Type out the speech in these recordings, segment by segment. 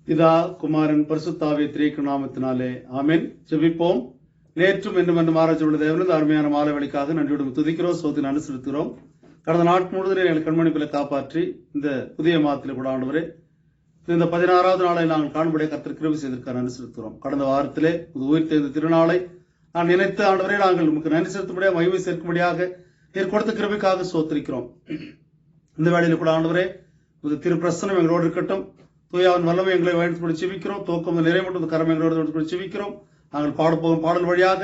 பிதா குமாரன் பரிசுத்தாவிய திரேக்கு நாமத்தினாலே ஆமென். ஜெபிப்போம். நேற்றும் என்றும் என்று மாறாஜுள்ள தேவனது அருமையான மாலை வழிக்காக நன்றியுடன் துதிக்கிறோம், சோதனை அனுசரிக்கிறோம். கடந்த நாட் முழுவதும் எங்கள் கண்மணிப்பிலை காப்பாற்றி இந்த புதிய மாதத்தில் கூட ஆண்டவரே இந்த 16வது நாளை நாங்கள் காண்படைய கர்த்தர் கிருபை செய்திருக்கார் அனுசரிக்கிறோம். கடந்த வாரத்திலே உயிர்த்த இந்த திருநாளை நான் நினைத்து ஆண்டவரே நாங்கள் நமக்கு நன்றி செலுத்தும்படியாக மகிமை சேர்க்கும்படியாக நீர் கொடுத்த கிருபைக்காக சோத்திரிக்கிறோம். இந்த வேளையில் கூட ஆண்டவரே திரு பிரசனம் எங்களோடு இருக்கட்டும். தூயாவின் வல்லமை எங்களை வழிநடத்தி செபிக்கிறோம். தோக்கம் நிறைவேற்றும் கரம் எங்களோடு செபிக்கிறோம். நாங்கள் பாடப்போகும் பாடல் வழியாக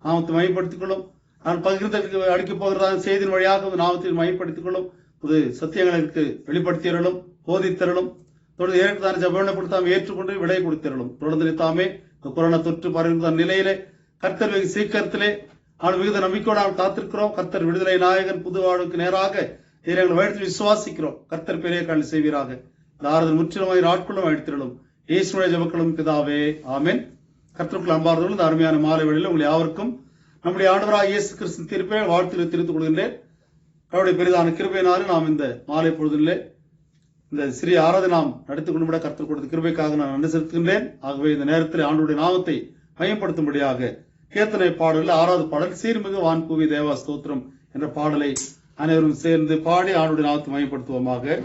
நாமத்தை மையப்படுத்திக் கொள்ளும். நான் பகிர்ந்து அடிக்கப் போகிறதாக செய்தியின் வழியாக நாமத்தை மையப்படுத்திக் கொள்ளும். புது சத்தியங்களுக்கு வெளிப்படுத்தியறலும் போதித்தரலும் தொடர்ந்து ஏற்கதான ஜபப்படுத்தாமல் ஏற்றுக்கொண்டு விடை கொடுத்திரலும். தொடர்ந்து தாமே கொரோனா தொற்று பரவுகிற நிலையிலே கர்த்தர் வெகு சீக்கிரத்திலே அவன் மிகுந்த நம்பிக்கையோடு நாங்கள் காத்திருக்கிறோம். கர்த்தர் விடுதலை நாயகன் புது வாழ்வுக்கு நேராக எங்களை வழித்து விசுவாசிக்கிறோம். கர்த்தர் பெரிய காரணம் செய்வீராக. இந்த ஆறுதல் முற்றிலுமாய் நாட்களும் அழித்திரலும் இயேசுடைய ஜெபங்களும் பிதாவே ஆமென். கர்த்தருக்குள் அன்பார்ந்தவர்கள் இந்த அருமையான மாலை வேளையில் உங்களை யாவருக்கும் நம்முடைய ஆண்டவராக இயேசு கிறிஸ்து தீர்ப்பை வாழ்த்து தெரிவித்துக் கொள்கின்றேன். அவருடைய பெரிதான கிருபையினாலே நாம் இந்த மாலை பொழுதிலே இந்த சிறிய ஆராதனை நாம் நடத்திக் கொண்டு கர்த்தர் கொடுத்த கிருபைக்காக நான் நன்றி செலுத்துகின்றேன். ஆகவே இந்த நேரத்தில் ஆண்டுடைய நாமத்தை மையப்படுத்தும்படியாக கீர்த்தனை பாடலில் 6வது பாடல் சீர்மிகு வான்பூவி தேவா ஸ்தோத்திரம் என்ற பாடலை அனைவரும் சேர்ந்து பாடி ஆண்டுடைய நாமத்தை மையப்படுத்துவோமாக.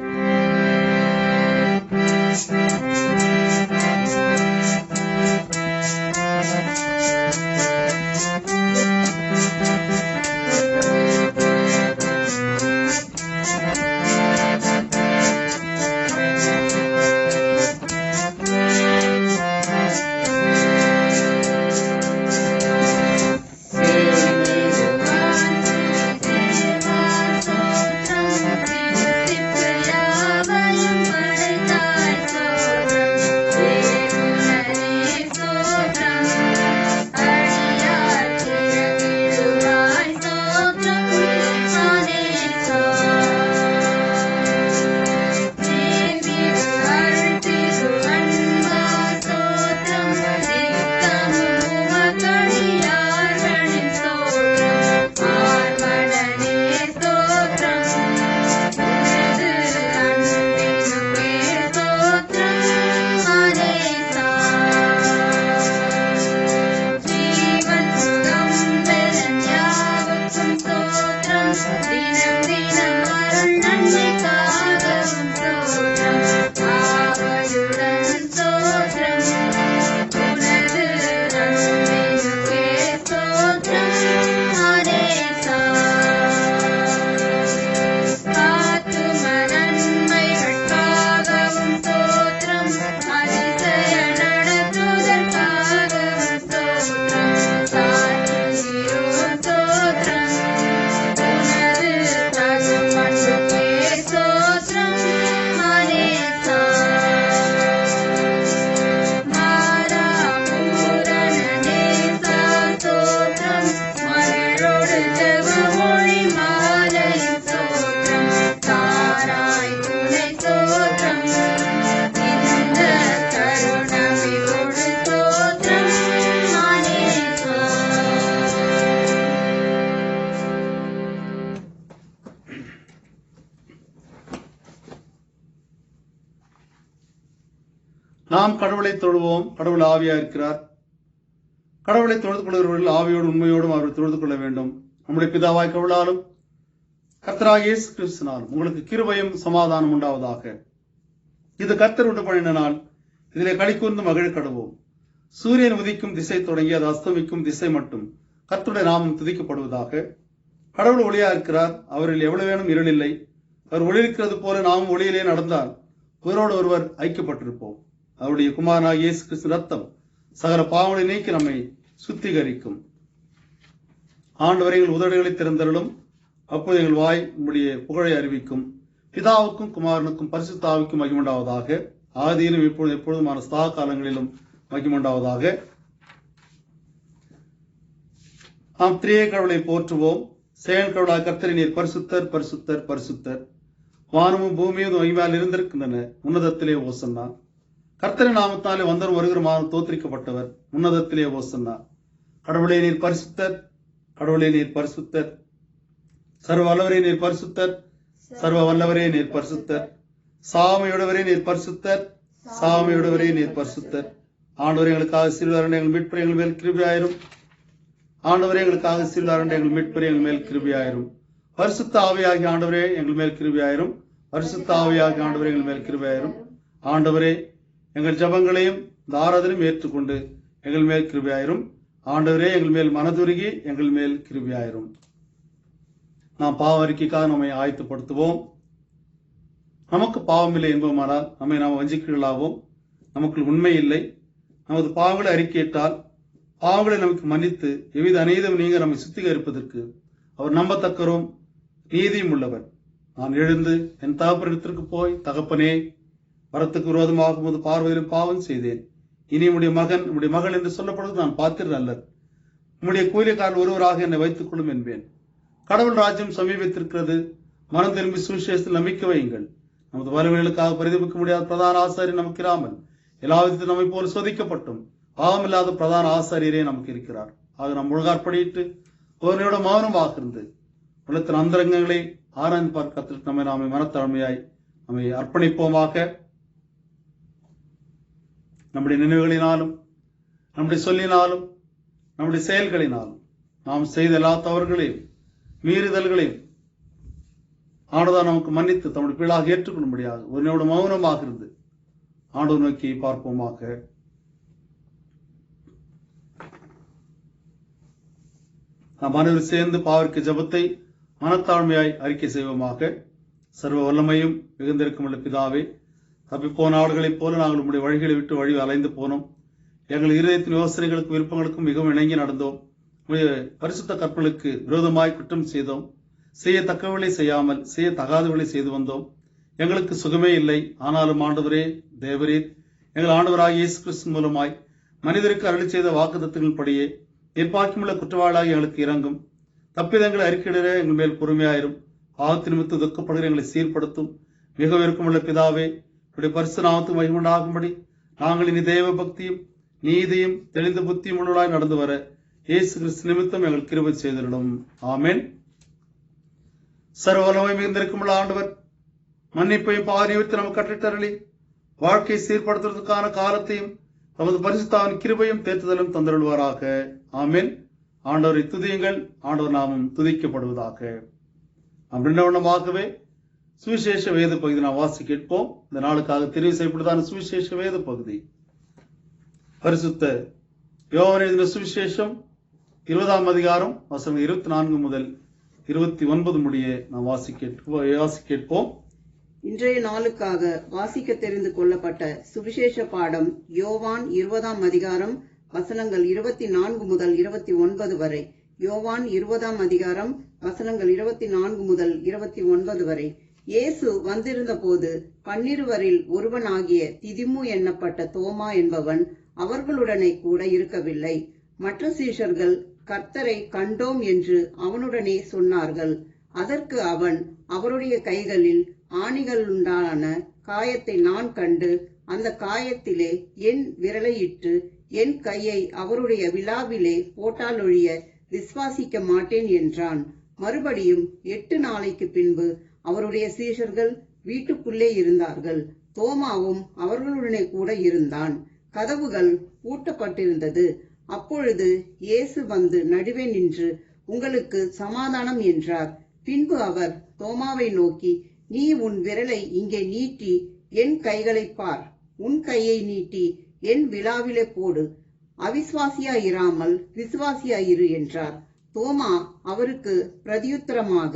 நாம் கடவுளை தொழுவோம். கடவுள் ஆவியா இருக்கிறார். கடவுளை தொழுது கொள்கிறவர்கள் ஆவியோடு உண்மையோடும் அவர்கள் தொழுது கொள்ள வேண்டும். நம்முடைய பிதாவாய் கடவுளாலும் கர்த்தராகிய இயேசு கிறிஸ்துவினாலும் உங்களுக்கு கிருபையும் சமாதானம் உண்டாவதாக. இது கர்த்தர் உண்டு பண்ணின நாள், இதிலே களி கூர்ந்து மகிழ கடவோம். சூரியன் உதிக்கும் திசை தொடங்கி அது அஸ்தமிக்கும் திசை மட்டும் கர்த்தருடைய நாமம் துதிக்கப்படுவதாக. கடவுள் ஒளியா இருக்கிறார். அவரில் எவ்வளவு வேணும் இருள் இல்லை. அவர் ஒளி இருக்கிறது போல நாம் ஒளியிலே நடந்தால் ஒருவரோடு ஒருவர் ஐக்கியப்பட்டிருப்போம். அவருடைய குமாரனாகிய இயேசு கிறிஸ்து ரத்தம் சகல பாவங்களை நீக்கி நம்மை சுத்திகரிக்கும். ஆண்டவரை எங்கள் உதடுகளை திறந்தருளும். அப்போது எங்கள் வாய் உம்முடைய புகழை அறிவிக்கும். பிதாவுக்கும் குமாரனுக்கும் பரிசுத்த ஆவிக்கும் மகிமுண்டாவதாக. ஆதியிலும் இப்பொழுது எப்பொழுதுமான சதா காலங்களிலும் மகிமுண்டாவதாக. நாம் திரிய கடவுளை போற்றுவோம். செயல் கடவுளாக கர்த்தரை நீர் பரிசுத்தர் பரிசுத்தர் பரிசுத்தர். வானமும் பூமியும் மகிமையால் இருந்திருக்கின்றன. உன்னதத்திலே ஓசன்னா. கர்த்தரின் நாமத்தாலே வந்தவர் வருகிறமாறும் தோற்றிக்கப்பட்டவர். உன்னதத்திலே ஓசன்னா. கடவுளே நீர் பரிசுத்தர், கடவுளே நீர் பரிசுத்தர். சர்வ வல்லவரே நீர் பரிசுத்தர், சர்வ வல்லவரே நீர் பரிசுத்தர். சாமையுடவரே நீர் பரிசுத்தர், சாமியுடவரே நீர் பரிசுத்தர். ஆண்டவரே எங்களுக்காக சிறுவரண்ட எங்கள் மீட்பர் எங்கள் மேல் கிருபையாயிரும். ஆண்டவரே எங்களுக்காக சிறுவரண்ட எங்கள் மீட்பர் எங்கள் மேல் கிருபையாயிரும். பரிசுத்த ஆவியாகிய ஆண்டவரே எங்கள் மேல் கிருபையாயிரும். பரிசுத்த ஆவியாகிய ஆண்டவரே எங்கள் மேல் கிருபையாயிரும். ஆண்டவரே எங்கள் ஜபங்களையும் இந்த ஆராதனையும் ஏற்றுக்கொண்டு எங்கள் மேல் கிருபையாயிரும். ஆண்டவரே எங்கள் மேல் மனதுருகி எங்கள் மேல் கிருபையாயிரும். நாம் பாவ அறிக்கைக்காக நம்மை ஆயத்தப்படுத்துவோம். நமக்கு பாவமில்லை என்போமானால் நம்மை நாம் வஞ்சிக்கலாவோம். நமக்கு உண்மை இல்லை. நமது பாவங்களை அறிக்கையிட்டால் பாவங்களை நமக்கு மன்னித்து எவ்வித அநீதம் நீங்க நம்மை சுத்திகரிப்பதற்கு அவர் நம்பத்தக்கரும் நீதியும் உள்ளவர். நான் எழுந்து என் தகப்பனிடத்திற்கு போய், தகப்பனே, வரத்துக்கு விரோதமாக உமது பார்வையிலும் பாவம் செய்தேன். இனி உம்முடைய மகன் உம்முடைய மகள் என்று சொல்லப்படுவது நான் பாத்திரர் அல்லர். உம்முடைய கூலிக்காரர் ஒருவராக என்னை வைத்துக் கொள்ளும் என்பேன். கடவுள் ராஜ்யம் சமீபத்திருக்கிறது. மனம் திரும்பி சுவிசேஷத்தில் நம்பிக்கை வையுங்கள். நமது வலுவைகளுக்காக பரிதபிக்க முடியாத பிரதான ஆசாரியர் நமக்கு இராமல் எல்லா விதத்தில் நம்மை போல சோதிக்கப்பட்டும் பாவமில்லாத பிரதான ஆசாரியரே நமக்கு இருக்கிறார். ஆக நாம் முழுகாற்படியிட்டு ஒருவனோட மௌனமாக இருந்து உலகத்தின் அந்தரங்கங்களை ஆராய்ந்து பார்க்க நாமே மனத்தாழ்மையாய் நம்மை அர்ப்பணிப்போமாக. நம்முடைய நினைவுகளினாலும் நம்முடைய சொல்லினாலும் நம்முடைய செயல்களினாலும் நாம் செய்த எல்லா தவறுகளையும் மீறுதல்களையும் ஆண்டவர் நமக்கு மன்னித்து தம்முடைய பிள்ளாக ஏற்றுக்கொள்ளும்படியாக ஒருவனோட மௌனமாக இருந்து ஆண்டவர் நோக்கி பார்ப்போமாக. நாம் அனைவரும் சேர்ந்து பாவிற்கு ஜபத்தை மனத்தாழ்மையாய் அறிக்கை செய்வோமாக. சர்வ வல்லமையும் மிகுந்திருக்கும் உள்ள பிதாவே, தப்பிப்போன ஆடுகளைப் போல நாங்கள் உங்களுடைய வழிகளை விட்டு வழி அலைந்து போனோம். எங்கள் இருதயத்தின் யோசனைகளுக்கும் விருப்பங்களுக்கும் மிகவும் இணங்கி நடந்தோம். பரிசுத்த கற்பனைகளுக்கு விரோதமாய் குற்றம் செய்தோம். செய்யத்தக்கவளை செய்யாமல் செய்யத்தகாதவளை செய்து வந்தோம். எங்களுக்கு சுகமே இல்லை. ஆனாலும் ஆண்டவரே, தேவரீர் எங்கள் ஆண்டவராக இயேசு கிறிஸ்து மூலமாய் மனிதருக்கு அருளி செய்த வாக்குத்தத்தங்கள் படியே நிர்பாக்கியமுள்ள குற்றவாளியாக எங்களுக்கு இறங்கும். தப்பிதங்களை அறிக்கையிட எங்கள் மேல் பொறுமையாயிரும். பாவத்து நிமித்து துக்கப்படுகிற எங்களை சீர்படுத்தும். மிக விருப்பமுள்ள பிதாவே, உடைய பரிசு நாமத்துக்கு மகிமையுண்டாகும்படி நாங்கள் இனி தேவ பக்தியும் நீதியும் தெளிந்த புத்தியும் உணர்வாய் நடந்து வர இயேசு கிறிஸ்து நிமித்தம் எங்கள் கிருபை செய்திடும். ஆமென். சர்வவல்லமை மிகுந்திருக்கும் ஆண்டவர் மன்னிப்பையும் பாவநிவர்த்தி நமக்கு கற்றிட்டருளி வாழ்க்கையை சீர்படுத்துவதற்கான காலத்தையும் தமது பரிசுத்தாவின் கிருபையும் தேற்றுதலும் தந்தருள்வாராக. ஆமென். ஆண்டவரை துதியுங்கள். ஆண்டவர் நாமம் துதிக்கப்படுவதாக. அப்படின்னவண்ணமாகவே சுவிசேஷ வேத பகுதி நாம் வாசி கேட்போம். இந்த நாளுக்காக தெரிவு செய்யப்படுதான சுவிசேஷ வேத பகுதி பரிசுத்த யோவான் எழுதின சுவிசேஷம் 20ஆம் அதிகாரம் வசனம் 24 முதல் 29 முடிய நாம் வாசி கேட்போம். இன்றைய நாளுக்காக வாசிக்க தெரிந்து கொள்ளப்பட்ட சுவிசேஷ பாடம் யோவான் 20ஆம் அதிகாரம் வசனங்கள் 24 முதல் 29 வரை. யோவான் 20ஆம் அதிகாரம் வசனங்கள் 24 முதல் 29 வரை. இயேசு வந்திருந்த போது 12 ஒருவனாகிய திதிமு எண்ணப்பட்ட தோமா என்பவன் அவர்களுடனே கூட இருக்கவில்லை. மற்ற சீஷர்கள் கர்த்தரை கண்டோம் என்று அவனுடனே சொன்னார்கள். அதற்கு அவன், அவருடைய கைகளில் ஆணிகளுண்டான காயத்தை நான் கண்டு அந்த காயத்திலே என் விரலை இட்டு என் கையை அவருடைய விலாவிலே போட்டாலொழிய விசுவாசிக்க மாட்டேன் என்றான். மறுபடியும் 8 நாளைக்கு பின்பு அவருடைய சீஷர்கள் வீட்டுக்குள்ளே இருந்தார்கள். தோமாவும் அவர்களுடனே கூட இருந்தான். கதவுகள் பூட்டப்பட்டிருந்தது. அப்பொழுது இயேசு வந்து நடுவே நின்று, உங்களுக்கு சமாதானம் என்றார். பின்பு அவர் தோமாவை நோக்கி, நீ உன் விரலை இங்கே நீட்டி என் கைகளை பார். உன் கையை நீட்டி என் விலாவிலே போடு. அவிசுவாசியாயிராமல் விசுவாசியாயிரு என்றார். தோமா அவருக்கு பிரதியுத்தரமாக,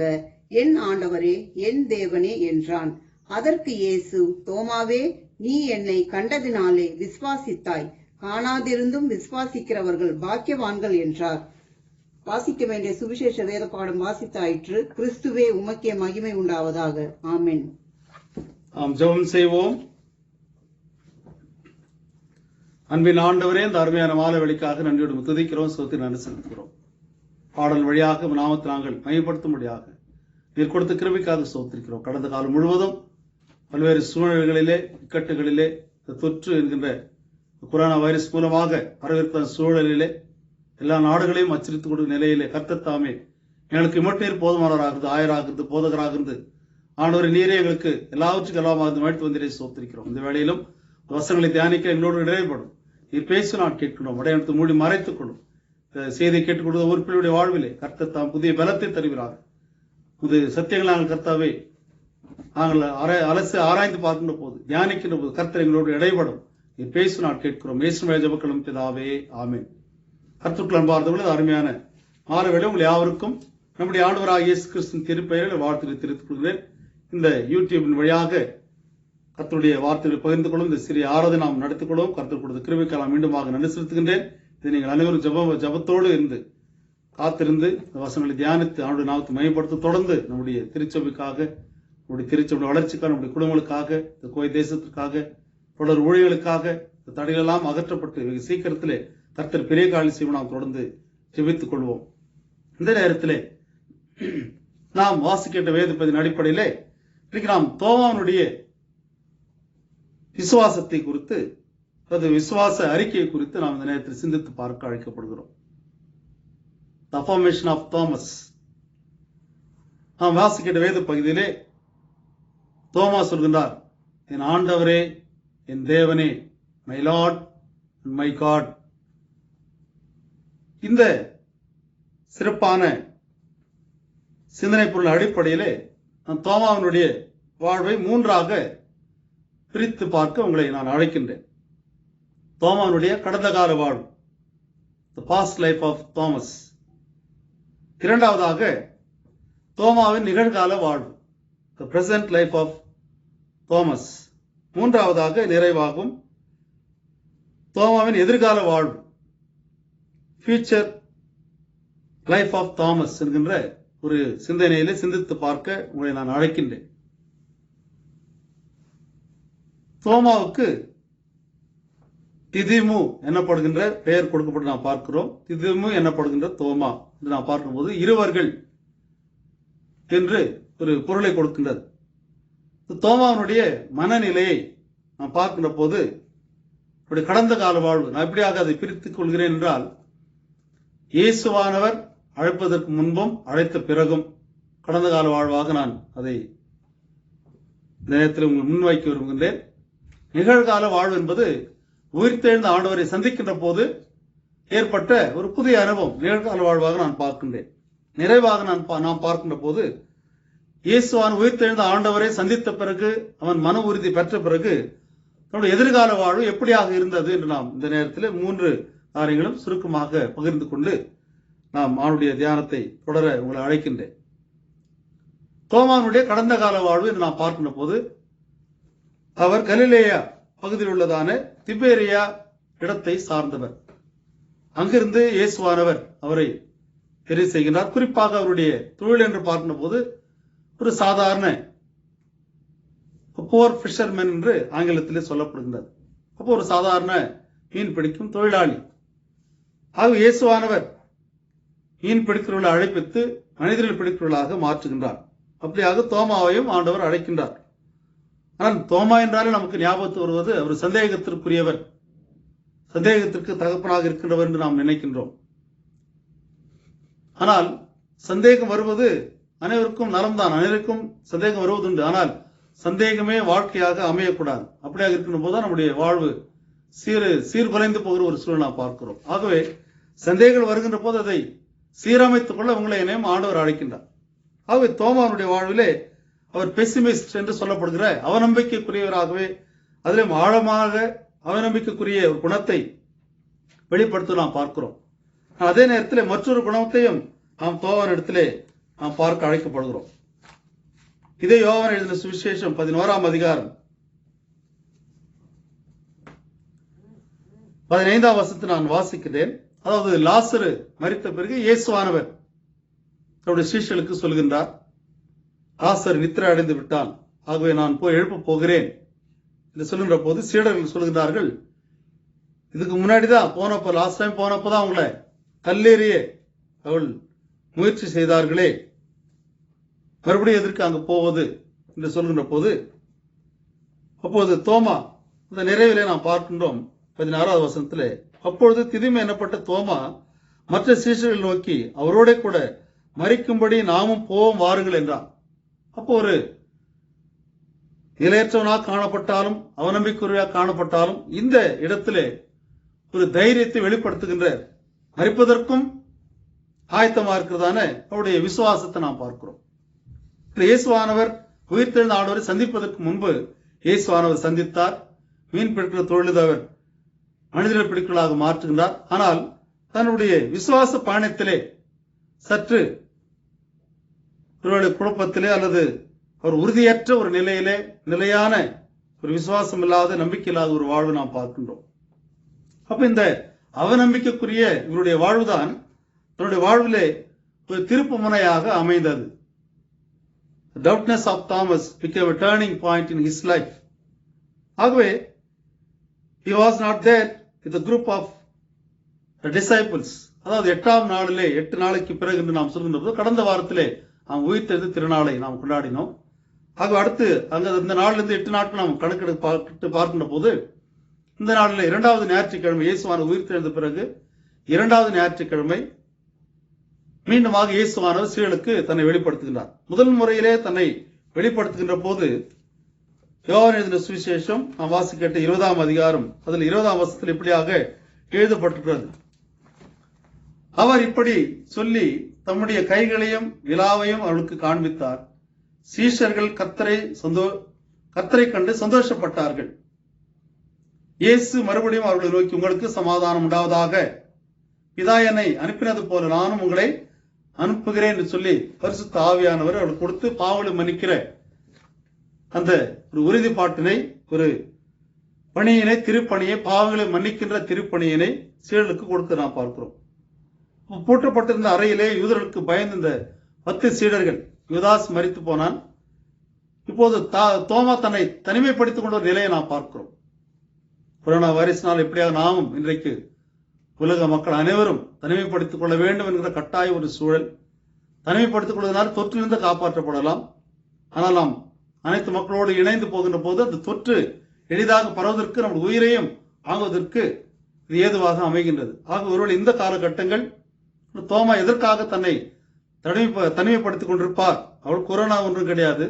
என் ஆண்டவரே, என் தேவனே என்றான். அதற்கு இயேசு, தோமாவே, நீ என்னை கண்டதினாலே விசுவாசித்தாய். காணாதிருந்தும் விசுவாசிக்கிறவர்கள் பாக்கியவான்கள் என்றார். வாசிக்க வேண்டிய சுவிசேஷ வேத பாடம் வாசித்தாயிற்று. கிறிஸ்துவே உமக்கே மகிமை உண்டாவதாக. ஆமென். ஜெபம் செய்வோம். அன்பின் ஆண்டவரே, இந்த அருமையான மாலை வழிக்காக நன்றியோடு துதிக்கிறோம், சோத்தி நன்றி செலுத்துகிறோம். பாடல் வழியாக நாமத்தை நாங்கள் மையப்படுத்தும்படியாக நீர் கொடுத்த கிருபைக்காக சோத்திருக்கிறோம். கடந்த காலம் முழுவதும் பல்வேறு சூழல்களிலே, இக்கட்டுகளிலே, தொற்று என்கின்ற கொரோனா வைரஸ் மூலமாக வரவிருக்கிற சூழலிலே எல்லா நாடுகளையும் அச்சரித்துக் கொடுக்கும் நிலையிலே கர்த்தர் தாமே எங்களுக்கு இமட்டீர் போதுமானவராக இருந்து, ஆயராக இருந்து, போதகராக இருந்து, ஆண்டவரை நீரே எங்களுக்கு எல்லாவற்றுக்கும் எல்லாமாக மழைத்து வந்திரை சோத்திருக்கிறோம். இந்த வேளையிலும் வசனங்களை தியானிக்க எங்களோடு இடைப்படும். நீர் பேச நான் கேட்கணும். அடையாளத்தை மூடி மறைத்துக் கொள்ளும். செய்தியை கேட்டுக் கொடுத்த ஒரு பிள்ளையுடைய வாழ்விலே கர்த்தர் தாம் புதிய பலத்தை தருகிறார். புது சத்தியங்கள் நாங்கள் கர்த்தாவே நாங்கள் ஆராய்ந்து பார்க்கின்ற போது, தியானிக்கின்ற போது கர்த்தர் எங்களோடு இடைப்படும். நீர் பேச நான் கேட்கிறோம். இயேசுவின் ஜெபங்களும் பிதாவே, ஆமென். கர்த்தருக்குள் அன்பார்ந்தவர்களே, அருமையான மாலை வேளை உங்கள் யாவருக்கும் நம்முடைய ஆண்டவராகிய இயேசு கிறிஸ்துவின் திருப்பெயரில் வாழ்த்துக்களை தெரிவித்துக் கொள்கிறேன். இந்த யூடியூபின் வழியாக கர்த்தருடைய வார்த்தைகளை பகிர்ந்து கொள்ளும் இந்த சிறிய ஆராதனை நாம் நடத்திக் கொள்வோம். கர்த்தர் கொடுத்த கிருபைக்கு நான் மீண்டுமாக நன்றி செலுத்துகின்றேன். இதை நீங்கள் அனைவரும் ஜபத்தோடு இருந்து காத்திருந்து இந்த வசனங்களை தியானித்து அவனுடைய நாமத்தை மையப்படுத்த தொடர்ந்து நம்முடைய திருச்சபைக்காக, நம்முடைய திருச்சபையுடைய வளர்ச்சிக்காக, நம்முடைய குடும்பங்களுக்காக, இந்த கோயில் தேசத்திற்காக, தொடர் ஊழியர்களுக்காக இந்த தடைகளெல்லாம் அகற்றப்பட்டு வெகு சீக்கிரத்திலே கர்த்தர் பெரிய காலை செய்வோம். நாம் தொடர்ந்து ஜெபித்துக் கொள்வோம். இந்த நேரத்திலே நாம் வாசிக்கின்ற வேதத்தின் அடிப்படையிலே இன்றைக்கு நாம் தோமானுடைய விசுவாசத்தை குறித்து, அது விசுவாச அறிக்கையை குறித்து நாம் இந்த நேரத்தில் சிந்தித்து பார்க்க அழைக்கப்படுகிறோம். The affirmation of Thomas. நாம் வாசிக்கின்ற வேத பகுதியிலே தோமா சொல்கின்றார், என் ஆண்டவரே, என் தேவனே, my Lord and my God. இந்த சிறப்பான சிந்தனை பொருள் அடிப்படையிலே நான் தோமாவினுடைய வாழ்வை மூன்றாக பிரித்து பார்க்க உங்களை நான் அழைக்கின்றேன். தோமாவினுடைய கடந்த கால வாழ்வு, the past life of Thomas. இரண்டாவதாக தோமாவின் நிகழ்கால வாழ்வு, the present life of Thomas. மூன்றாவதாக நிறைவாகும் தோமாவின் எதிர்கால வாழ்வு, future life of Thomas என்கின்ற ஒரு சிந்தனையிலே சிந்தித்து பார்க்க உங்களை நான் அழைக்கின்றேன். தோமாவுக்கு திதிமு எனப்படுகின்ற பெயர் கொடுக்கப்பட்டு நாம் பார்க்கிறோம். திதிமு எனப்படுகின்ற தோமா என்று நாம் பார்க்கும்போது இருவர்கள் என்று ஒரு பொருளை கொடுக்கின்றது. தோமாவுடைய மனநிலையை நாம் பார்க்கின்ற போது கடந்த கால வாழ்வு நான் எப்படியாக அதை பிரித்துக் கொள்கிறேன் என்றால், இயேசுவானவர் அழைப்பதற்கு முன்பும் அழைத்த பிறகும் கடந்த கால வாழ்வாக நான் அதை இந்த நேரத்தில் உங்களுக்கு முன்வைக்க விரும்புகின்றேன். நிகழ்கால வாழ்வு என்பது உயிர்த்தெழுந்த ஆண்டவரை சந்திக்கின்ற போது ஏற்பட்ட ஒரு புதிய அனுபவம் நிகழ்கால வாழ்வாக நான் பார்க்கின்றேன். நிறைவாக நாம் பார்க்கின்ற போது இயேசுவான் உயிர்த்தெழுந்த ஆண்டவரை சந்தித்த பிறகு, அவன் மன உறுதி பெற்ற பிறகு தன்னுடைய எதிர்கால வாழ்வு எப்படியாக இருந்தது என்று நாம் இந்த நேரத்தில் மூன்று காரியங்களும் சுருக்கமாக பகிர்ந்து கொண்டு நாம் அவனுடைய தியானத்தை தொடர உங்களை அழைக்கின்றேன். தோமானுடைய கடந்த கால வாழ்வு என்று நாம் பார்க்கின்ற போது, அவர் கலிலேயா பகுதியில் உள்ளதான திபேரியா இடத்தை சார்ந்தவர். அங்கிருந்து இயேசுவானவர் அவரை தெரிவு செய்கின்றார். குறிப்பாக அவருடைய தொழில் என்று பார்க்கின்ற போது ஒரு சாதாரண போர் ஃபிஷர்மேன் என்று ஆங்கிலத்திலே சொல்லப்படுகின்றது. அப்போ ஒரு சாதாரண மீன் பிடிக்கும் தொழிலாளி. ஆக இயேசுவானவர் மீன் பிடிக்கிறவர்களை அழைப்பித்து மனிதர்கள் பிடிக்கிறவர்களாக மாற்றுகின்றார். அப்படியாக தோமாவையும் ஆண்டவர் அழைக்கின்றார். ஆனால் தோமா என்றாலே நமக்கு ஞாபகத்து வருவது அவர் சந்தேகத்திற்குரியவர், சந்தேகத்திற்கு தகப்பனாக இருக்கின்றவர் என்று நாம் நினைக்கின்றோம். ஆனால் சந்தேகம் வருவது அனைவருக்கும் நலம்தான், அனைவருக்கும் சந்தேகம் வருவதுண்டு. ஆனால் சந்தேகமே வாழ்க்கையாக அமையக்கூடாது. அப்படியாக இருக்கின்ற போதுதான் நம்முடைய வாழ்வு சீர்குலைந்து போகிற ஒரு சூழல் நாம் பார்க்கிறோம். ஆகவே சந்தேகங்கள் வருகின்ற போது அதை சீரமைத்துக் கொள்ள உங்களை என்னையும் ஆண்டவர் அழைக்கின்றார். ஆகவே தோமாவுடைய வாழ்விலே அவர் பெசிமிஸ்ட் என்று சொல்லப்படுகிற அவநம்பிக்கைக்குரியவராகவே, அதிலும் ஆழமாக அவநம்பிக்கைக்குரிய ஒரு குணத்தை வெளிப்படுத்த நாம் பார்க்கிறோம். அதே நேரத்தில் மற்றொரு குணத்தையும் நாம் தோவான் இடத்திலே நாம் பார்க்க அழைக்கப்படுகிறோம். இதே யோவான் எழுதின சுவிசேஷம் 11ஆம் அதிகாரம் 15ஆம் வசனத்தை நான் வாசிக்கிறேன். அதாவது லாசரு மரித்த பிறகு இயேசுவானவர் தன்னுடைய சீஷர்களுக்கு சொல்கின்றார், லாசர் நித்திரை அடைந்து விட்டான், ஆகவே நான் போய் எழுப்ப போகிறேன் என்று சொல்கின்ற போது சீடர்கள் சொல்கின்றார்கள், இதுக்கு முன்னாடிதான் போனப்போ, லாஸ்ட் டைம் போனப்போதான் அவங்களை கல்லெறிய அவள் முயற்சி செய்தார்களே, மறுபடியும் எதற்கு அங்கு போவது என்று சொல்கின்ற போது, அப்போது தோமா இந்த நிறைவிலே நாம் பார்க்கின்றோம் 16ஆவது வசனத்திலே, அப்பொழுது திதிமை எனப்பட்ட தோமா மற்ற சீஷர்கள் நோக்கி அவரோட கூட மரிக்கும்படி நாமும் போவோம் வாருங்கள் என்றான். அப்போ ஒரு நிலையற்றவனாக காணப்பட்டாலும் அவநம்பிக்கையாக காணப்பட்டாலும் இந்த இடத்திலே ஒரு தைரியத்தை வெளிப்படுத்துகின்ற மரிப்பதற்கும் ஆயத்தமா இருக்கிறதான அவருடைய விசுவாசத்தை நாம் பார்க்கிறோம். இயேசுவானவர் உயிர்த்தெழுந்த ஆண்டவரை சந்திப்பதற்கு முன்பு இயேசுவானவர் சந்தித்தார். மீன் பிடிக்கிற தொழில் அவர் மனிதர்களை பிடிக்கலாக மாற்றுகின்றார். ஆனால் தன்னுடைய விசுவாச பயணத்திலே சற்று ஒருவேளை குழப்பத்திலே அல்லது அவர் உறுதியற்ற ஒரு நிலையிலே நிலையான ஒரு விசுவாசம் இல்லாத நம்பிக்கை இல்லாத ஒரு வாழ்வு நாம் பார்க்கின்றோம். அப்ப இந்த அவநம்பிக்கைக்குரிய இவருடைய வாழ்வுதான் தன்னுடைய வாழ்விலே ஒரு திருப்பு முனையாக அமைந்தது. The doubtness of Thomas became a turning point in his life. ஆகவே he was not there with a group of disciples. அதாவது 8ஆம் நாளிலே 8 நாளைக்கு பிறகு என்று நாம் சொல்கின்ற போது கடந்த வாரத்திலே நாம் உயிர்த்தெழுந்த திருநாளை நாம் கொண்டாடினோம். ஆக அடுத்து அங்க இந்த நாளிலிருந்து 8 நாட்கள் நாம் கணக்கெடுத்து பார்க்கின்ற போது இந்த நாளில் 2வது ஞாயிற்றுக்கிழமை இயேசுவானவர் உயிர்த்தெழுந்த பிறகு 2வது ஞாயிற்றுக்கிழமை மீண்டுமாக இயேசுவானவர் சீடர்களுக்கு தன்னை வெளிப்படுத்துகின்றார். முதல் முறையிலே தன்னை வெளிப்படுத்துகின்ற போது யோவான் எழுதின சுவிசேஷம் நாம் வாசிக்கட்ட 20ஆம் அதிகாரம் அதில் 20ஆம் வசனத்தில் இப்படியாக எழுதப்பட்டிருக்கிறது. அவர் இப்படி சொல்லி தம்முடைய கைகளையும் விலாவையும் அவளுக்கு காண்பித்தார். சீஷர்கள் கர்த்தரை கண்டு சந்தோஷப்பட்டார்கள். இயேசு மறுபடியும் அவர்களை நோக்கி, உங்களுக்கு சமாதானம் உண்டாவதாக, பிதா என்னை அனுப்பினது போல நானும் உங்களை அனுப்புகிறேன் என்று சொல்லி பரிசுத்த ஆவியானவர் அவர்கள் கொடுத்து பாவங்களை மன்னிக்கிற அந்த ஒரு உறுதிப்பாட்டினை, ஒரு பணியினை, திருப்பணியை, பாவங்களை மன்னிக்கின்ற திருப்பணியினை சீடர்களுக்கு கொடுத்து நாம் பார்க்கிறோம். பூட்டப்பட்டிருந்த அறையிலே யூதர்களுக்கு பயந்து இந்த 10 சீடர்கள், யூதாஸ் மரித்து போனான். இப்போது தோமா தன்னை தனிமைப்படுத்திக் கொண்ட ஒரு நிலையை நாம் பார்க்கிறோம். கொரோனா வைரஸினால் எப்படியாக நாமும் இன்றைக்கு உலக மக்கள் அனைவரும் தனிமைப்படுத்திக் கொள்ள வேண்டும் என்கிற கட்டாய ஒரு சூழல். தனிமைப்படுத்திக் கொள்வதனால் தொற்றிலிருந்து காப்பாற்றப்படலாம். ஆனால் நாம் அனைத்து மக்களோடு இணைந்து போகின்ற போது அந்த தொற்று எளிதாக பரவுவதற்கு நம்ம உயிரையும் வாங்குவதற்கு இது ஏதுவாக அமைகின்றது. ஆக ஒருவேளை இந்த காலகட்டங்கள் தோமா எதற்காக தன்னை தனிமைப்படுத்திக் கொண்டிருப்பார்? அவள் கொரோனா ஒன்றும் கிடையாது.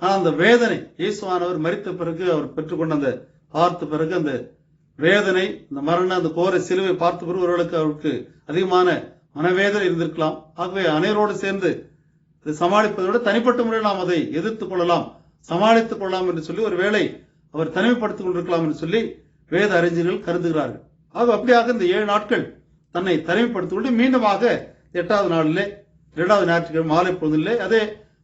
ஆனால் அந்த வேதனை, இயேசுவானவர் மரித்த பிறகு அவர் பெற்றுக்கொண்ட அந்த பார்த்த பிறகு அந்த வேதனை, இந்த மரண, அந்த கோர சிலுவை பார்த்த பிறகு அவர்களுக்கு அதிகமான மனவேதனை இருந்திருக்கலாம். ஆகவே அனைவரோடு சேர்ந்து இதை சமாளிப்பதோடு தனிப்பட்ட முறையில் நாம் அதை எதிர்த்துக் கொள்ளலாம், சமாளித்துக் கொள்ளலாம் என்று சொல்லி ஒருவேளை அவர் தனிமைப்படுத்திக் கொண்டிருக்கலாம் என்று சொல்லி வேத அறிஞர்கள் கருதுகிறார்கள். ஆக அப்படியாக இந்த 7 நாட்கள் தன்னை தனிமைப்படுத்திக் கொண்டு மீண்டுமாக 8வது நாளிலே 2வது ஞாயிற்றுக்கிழமை மாலை பொழுதிலே அதே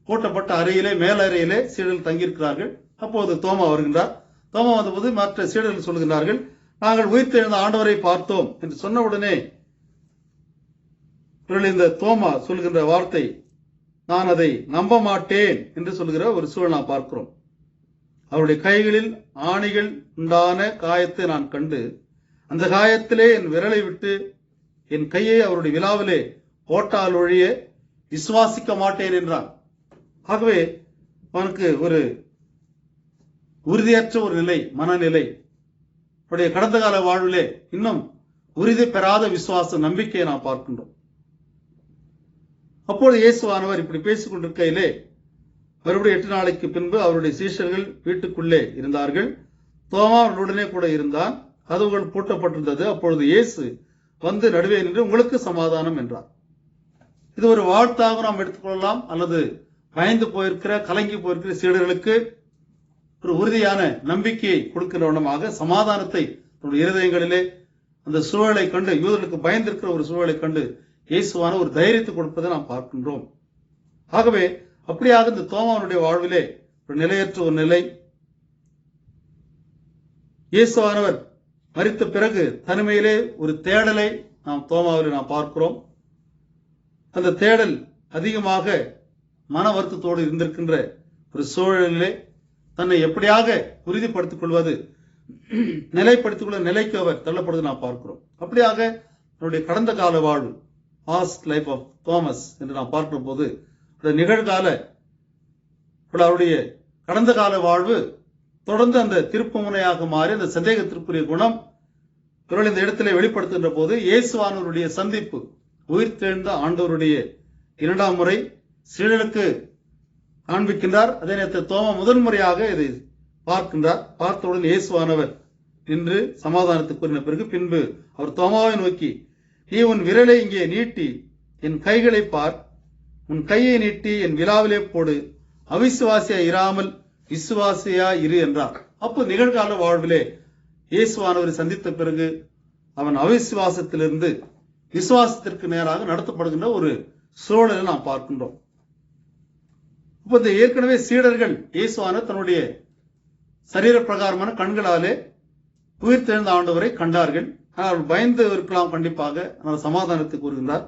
பூட்டப்பட்ட அறையிலே, மேலறையிலே சீடர்கள் தங்கியிருக்கிறார்கள். அப்போது தோமா வருகின்றார். தோமா வந்தபோது மற்ற சீடர்கள் சொல்கின்றார்கள், நாங்கள் உயிர்த்தெழுந்த ஆண்டவரை பார்த்தோம் என்று சொன்ன உடனே இந்த தோமா சொல்கின்ற வார்த்தை, நான் அதை நம்ப மாட்டேன் என்று சொல்கிற ஒரு சூழல் நாம் பார்க்கிறோம். அவருடைய கைகளில் ஆணிகள் உண்டான காயத்தை நான் கண்டு அந்த காயத்திலே என் விரலை விட்டு என் கையை அவருடைய விலாவிலே போட்டால் ஒழிய விசுவாசிக்க மாட்டேன் என்றான். ஆகவே அவனுக்கு ஒரு உறுதியற்ற ஒரு நிலை, மனநிலை, அவருடைய கடந்த கால வாழ்விலே இன்னும் உறுதி பெறாத விசுவாச நம்பிக்கையை நாம் பார்க்கின்றோம். அப்போது இயேசுவானவர் இப்படி பேசிக் கொண்டிருக்கையிலே மறுபடியும் 8 நாளைக்கு பின்பு அவருடைய சீஷர்கள் வீட்டுக்குள்ளே இருந்தார்கள். தோமா அவர்களுடனே கூட இருந்தான். கதவுகள் பூட்டப்பட்டிருந்தது. அப்பொழுது இயேசு வந்து நடுவே நின்று, உங்களுக்கு சமாதானம் என்றார். இது ஒரு வாழ்த்தாக நாம் எடுத்துக்கொள்ளலாம், அல்லது பயந்து போயிருக்கிற, கலங்கி போயிருக்கிற சீடர்களுக்கு ஒரு உறுதியான நம்பிக்கையை கொடுக்கிற வண்ணமாக சமாதானத்தை இருதயங்களிலே அந்த சூழலை கண்டு, யூதர்களுக்கு பயந்திருக்கிற ஒரு சூழலை கண்டு இயேசுவான ஒரு தைரியத்தை கொடுப்பதை நாம் பார்க்கின்றோம். ஆகவே அப்படியாக இந்த தோமாவுடைய வாழ்விலே ஒரு நிலையற்ற ஒரு நிலை. இயேசுவானவர் மரித்த பிறகு தனிமையிலே ஒரு தேடலை நாம் தோமாவிலே நாம் பார்க்கிறோம். அந்த தேடல் அதிகமாக மன வருத்தத்தோடு இருந்திருக்கின்ற ஒரு சூழலிலே தன்னை எப்படியாக உறுதிப்படுத்திக் கொள்வது, நிலைப்படுத்திக் கொள்ள நிலைக்கு அவர் தள்ளப்படுவதை நாம் பார்க்கிறோம். அப்படியாக அவருடைய கடந்த கால வாழ்வு, பாஸ்ட் லைஃப் ஆஃப் தோமஸ் என்று நாம் பார்க்கிற போது நிகழ்கால அவருடைய கடந்த கால வாழ்வு தொடர்ந்து அந்த திருப்பு முனையாக மாறி அந்த சந்தேகத்திற்குரிய குணம் இந்த இடத்திலே வெளிப்படுத்துகின்ற போது இயேசுவானவருடைய சந்திப்பு, உயிர்த்தெழுந்த ஆண்டவருடைய 2ஆம் முறை சீடர்களுக்கு காண்பிக்கின்றார். அதே நேரத்தில் தோமா முதன்முறையாக இதை பார்க்கின்றார். பார்த்தவுடன் இயேசுவானவர் நின்று சமாதானத்தை கூறின பிறகு பின்பு அவர் தோமாவை நோக்கி, நீ உன் விரலை இங்கே நீட்டி என் கைகளை பார், உன் கையை நீட்டி என் விலாவிலே போடு, அவிசுவாசியா இராமல் விசுவாசியா இரு என்றார். அப்போ நிகழ்கால வாழ்விலே இயேசுவானவரை சந்தித்த பிறகு அவன் அவிசுவாசத்திலிருந்து விசுவாசத்திற்கு நேராக நடத்தப்படுகின்ற ஒரு சூழலை நாம் பார்க்கின்றோம். இப்ப இந்த ஏற்கனவே சீடர்கள் இயேசுவானவர் தன்னுடைய சரீர பிரகாரமான கண்களாலே உயிர்த்தெழுந்த ஆண்டவரை கண்டார்கள். ஆனால் பயந்து இருக்கலாம் கண்டிப்பாக. ஆனால் சமாதானத்தை கூறுகின்றார்.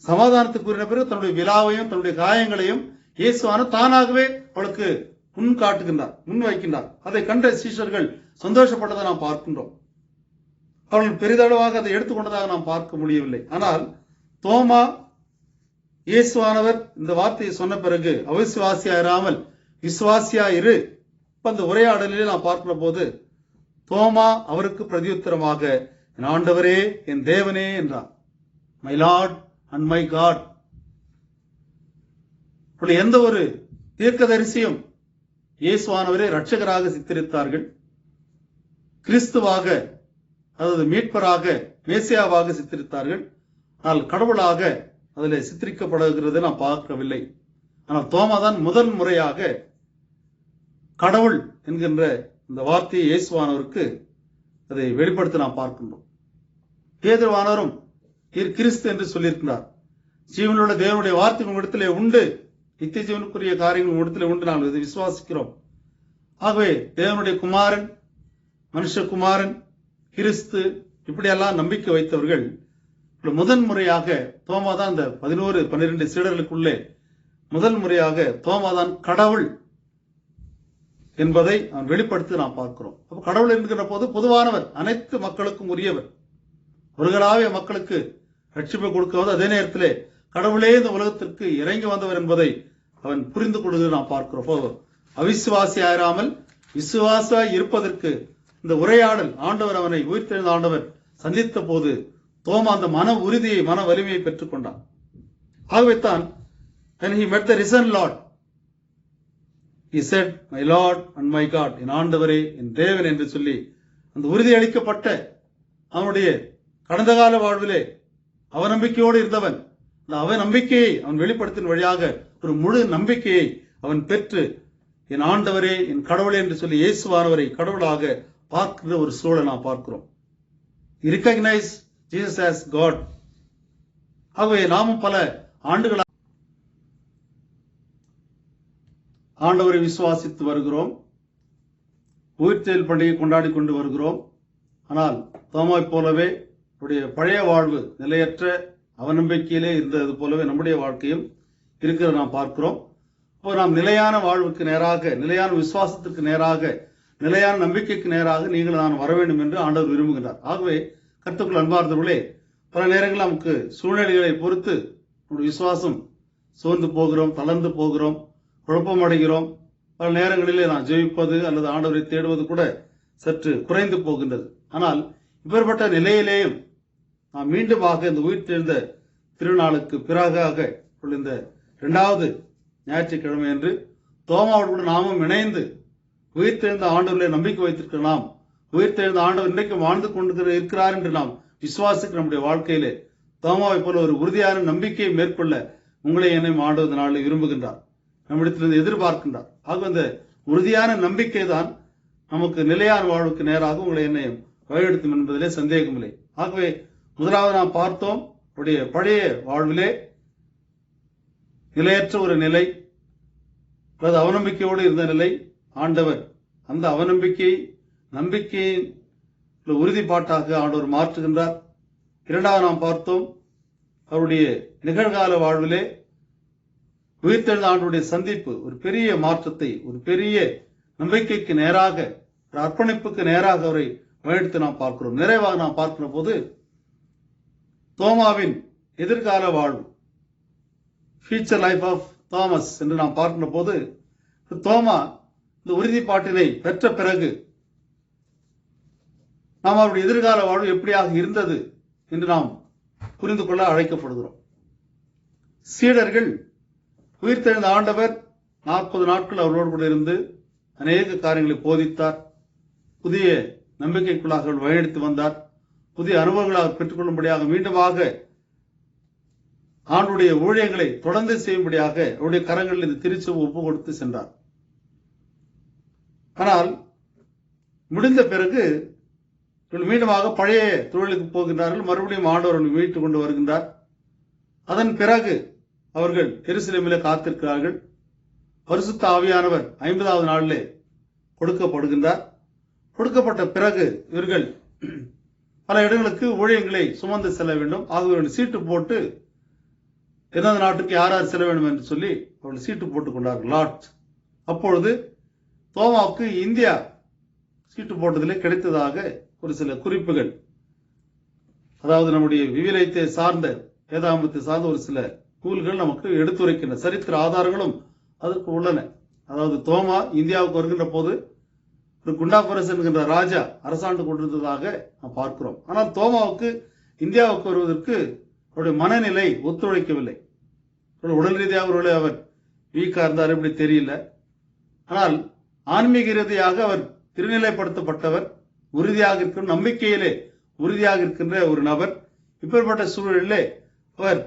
சமாதானத்தை கூறின பிறகு தன்னுடைய விலாவையும் தன்னுடைய காயங்களையும் இயேசுவானவர் தானாகவே அவளுக்கு முன் காட்டுகின்றார், முன் வைக்கின்றார். அதை கண்ட சீஷர்கள் சந்தோஷப்பட்டதை நாம் பார்க்கின்றோம். அவர்கள் பெரிதளவாக அதை எடுத்துக்கொண்டதாக நாம் பார்க்க முடியவில்லை. ஆனால் தோமா இயேசுவானவர் இந்த வார்த்தையை சொன்ன பிறகு அவிசுவாசியா இராமல் விசுவாசியா இரு, அந்த உரையாடலிலே நாம் பார்க்கிற போது தோமா அவருக்கு பிரதியுத்தரமாக, என் ஆண்டவரே என் தேவனே என்றார். My Lord and my God. எந்த ஒரு தீர்க்கதரிசியும் இயேசுவானவரை இரட்சகராக சித்தரித்தார்கள், கிறிஸ்துவாக, அதாவது மீட்பராக, மேசியாவாக சித்தரித்தார்கள். ஆனால் கடவுளாக அதில் சித்தரிக்கப்படுகிறது நாம் பார்க்கவில்லை. ஆனால் தோமா தான் முதல் முறையாக கடவுள் என்கின்ற இந்த வார்த்தையை இயேசுவானவருக்கு அதை வெளிப்படுத்த நாம் பார்க்கின்றோம். பேதுருவானவரும் கிறிஸ்து என்று சொல்லியிருக்கிறார். ஜீவனுள்ள தேவனுடைய வார்த்தை உங்களிடத்திலே உண்டு, நித்திய ஜீவனுக்குரிய காரியங்கள் உங்களிடத்திலே உண்டு, நாங்கள் இதை விசுவாசிக்கிறோம். ஆகவே தேவனுடைய குமாரன், மனுஷகுமாரன், கிறிஸ்து, இப்படியெல்லாம் நம்பிக்கை வைத்தவர்கள் முதன் முறையாக தோமாதான் இந்த 11-12 சீடர்களுக்குள்ளே முதல் முறையாக தோமாதான் கடவுள் என்பதை அவன் வெளிப்படுத்தி நாம் பார்க்கிறோம். அப்ப கடவுள் என்கிற போது பொதுவானவர், அனைத்து மக்களுக்கும் உரியவர், ஒருவராகிய மக்களுக்கு ரட்சிப்பை கொடுக்கிறது. அதே நேரத்திலே கடவுளே இந்த உலகத்திற்கு இறங்கி வந்தவர் என்பதை அவன் புரிந்து கொள்வதை நாம் பார்க்கிறோம். அவிசுவாசியாயிராமல் விசுவாசியாய் இருப்பதற்கு இந்த உரையாடல் ஆண்டவர் அவனை உயிர்த்தெழுந்த ஆண்டவர் சந்தித்த போது தோமா அந்த மன உறுதியை, மன வலிமையை பெற்றுக் கொண்டான். ஆகவே தான் when he met the risen Lord, he said, my Lord and my God, என் ஆண்டவரே என் தேவன் என்று சொல்லி அந்த உறுதி அளிக்கப்பட்ட அவனுடைய கடந்த கால வாழ்விலே அவநம்பிக்கையோடு இருந்தவன் அந்த அவநம்பிக்கையை அவன் வெளிப்படுத்தின வழியாக ஒரு முழு நம்பிக்கையை அவன் பெற்று என் ஆண்டவரே என் கடவுளே என்று சொல்லி இயேசுவானவரை கடவுளாக பார்க்கிற ஒரு சூழலை நாம் பார்க்கிறோம். He recognized Jesus as God. ஆகவே நாமும் பல ஆண்டுகளாக ஆண்டவரை விசுவாசித்து வருகிறோம், உயிர்த்தெழுதல் பண்டிகை கொண்டாடி கொண்டு வருகிறோம். ஆனால் தோமாவை போலவே அவருடைய பழைய வாழ்வு நிலையற்ற அவநம்பிக்கையிலே இருந்தது போலவே நம்முடைய வாழ்க்கையும் இருக்கிறத நாம் பார்க்கிறோம். இப்போ நாம் நிலையான வாழ்வுக்கு நேராக, நிலையான விசுவாசத்துக்கு நேராக, நிலையான நம்பிக்கைக்கு நேராக நீங்கள் நான் வர வேண்டும் என்று ஆண்டவர் விரும்புகிறார். ஆகவே கர்த்தருக்குள் அன்பார்ந்தவர்களே, பல நேரங்களில் நமக்கு சூழ்நிலைகளை பொறுத்து நம்முடைய விசுவாசம் சோர்ந்து போகிறோம், தளர்ந்து போகிறோம், குழப்பம் அடைகிறோம். பல நேரங்களிலே நான் ஜெயிப்பது அல்லது ஆண்டவரை தேடுவது கூட சற்று குறைந்து போகின்றது. ஆனால் இப்பேற்பட்ட நிலையிலேயும் நாம் மீண்டுமாக இந்த உயிர்த்தெழுந்த திருநாளுக்கு பிறகாக இந்த 2வது ஞாயிற்றுக்கிழமை என்று தோமாவோடு நாமும் இணைந்து உயிர்த்தெழுந்த ஆண்டவர்களை நம்பிக்கை வைத்திருக்கிற நாம், உயிர்த்தெழுந்த ஆண்டவர் இன்றைக்கும் வாழ்ந்து கொண்டு இருக்கிறார் என்று நாம் விசுவாசிக்கிற நம்முடைய வாழ்க்கையிலே தோமாவை போல ஒரு உறுதியான நம்பிக்கையை மேற்கொள்ள உங்களை என்னையும் ஆண்டவர் நாளில் விரும்புகின்றார், நம்மிடத்திலிருந்து எதிர்பார்க்கின்றார். ஆக அந்த உறுதியான நம்பிக்கை தான் நமக்கு நிலையான வாழ்வுக்கு நேராக உங்களை என்னையும் வழிநடத்தும் என்பதிலே சந்தேகமில்லை. ஆகவே முதலாவது நாம் பார்த்தோம், அவருடைய பழைய வாழ்விலே நிலையற்ற ஒரு நிலை, அல்லது அவநம்பிக்கையோடு இருந்த நிலை, ஆண்டவர் அந்த அவநம்பிக்கை நம்பிக்கையின் உறுதிப்பாட்டாக ஆண்டவர் மாற்றுகின்றார். 2வது நாம் பார்த்தோம், அவருடைய நிகழ்கால வாழ்விலே உயிர்த்தெழுந்த ஆண்டவருடைய சந்திப்பு ஒரு பெரிய மாற்றத்தை, ஒரு பெரிய நம்பிக்கைக்கு நேராக, ஒரு அர்ப்பணிப்புக்கு நேராக அவரை வழிநடத்தி நாம் பார்க்கிறோம். நிறைவாக நாம் பார்க்கிற போது தோமாவின் எதிர்கால வாழ்வு, ஃபியூச்சர் லைஃப் ஆஃப் தாமஸ் என்று நாம் பார்க்கிற போது தோமா இந்த உறுதிப்பாட்டினை பெற்ற பிறகு நாம் அவருடைய எதிர்கால வாழ்வு எப்படியாக இருந்தது என்று நாம் புரிந்து கொள்ள அழைக்கப்படுகிறோம். சீடர்கள் உயிர்த்தெழுந்த ஆண்டவர் 40 நாட்கள் அவர்களோடு கூட இருந்து அநேக காரியங்களை போதித்தார். புதிய நம்பிக்கைக்குள்ளாக அவர் வழிநடத்தி வந்தார். புதிய அனுபவங்களை அவர் பெற்றுக்கொள்ளும்படியாக மீண்டுமாக ஆண்டுடைய ஊழியங்களை தொடர்ந்து செய்யும்படியாக அவருடைய கரங்களில் இந்த திருச்சபை ஒப்பு கொடுத்து சென்றார். ஆனால் முடிந்த பிறகு மீண்டுமாக பழைய தொழிலுக்கு போகின்றார்கள். மறுபடியும் ஆண்டவர் மீட்டுக் கொண்டு வருகின்றார். அதன் பிறகு அவர்கள் எருசலேமிலே காத்திருக்கிறார்கள். பரிசுத்த ஆவியானவர் 50வது நாளிலே கொடுக்கப்படுகின்றார். கொடுக்கப்பட்ட பிறகு இவர்கள் பல இடங்களுக்கு ஊழியங்களை சுமந்து செல்ல வேண்டும். ஆகவே சீட்டு போட்டு எந்தெந்த நாட்டுக்கு யார் யார் செல்ல வேண்டும் என்று சொல்லி அவர்கள் சீட்டு போட்டுக் கொண்டார்கள். லாட். அப்பொழுது தோமாவுக்கு இந்தியா சீட்டு போட்டதிலே கிடைத்ததாக ஒரு சில குறிப்புகள், அதாவது நம்முடைய விவிலியத்தை சார்ந்த வேதாகமத்தை சார்ந்த ஒரு சில நூல்கள் நமக்கு எடுத்துரைக்கின்றன. சரித்திர ஆதாரங்களும் அதற்கு உள்ளன. அதாவது தோமா இந்தியாவுக்கு வருகின்ற போது ஒரு குண்டாபரசு என்கின்ற ராஜா அரசாண்டு கொண்டிருந்ததாக நாம் பார்க்கிறோம். ஆனால் தோமாவுக்கு இந்தியாவுக்கு வருவதற்கு அவருடைய மனநிலை ஒத்துழைக்கவில்லை. உடல் ரீதியாக ஒருவேளை அவர் வீக்கா இருந்தார், எப்படி தெரியல. ஆனால் ஆன்மீக ரீதியாக அவர் திருநிலைப்படுத்தப்பட்டவர், உறுதியாக இருக்கிற நம்பிக்கையிலே உறுதியாக இருக்கின்ற ஒரு நபர். இப்பேற்பட்ட சூழலிலே அவர்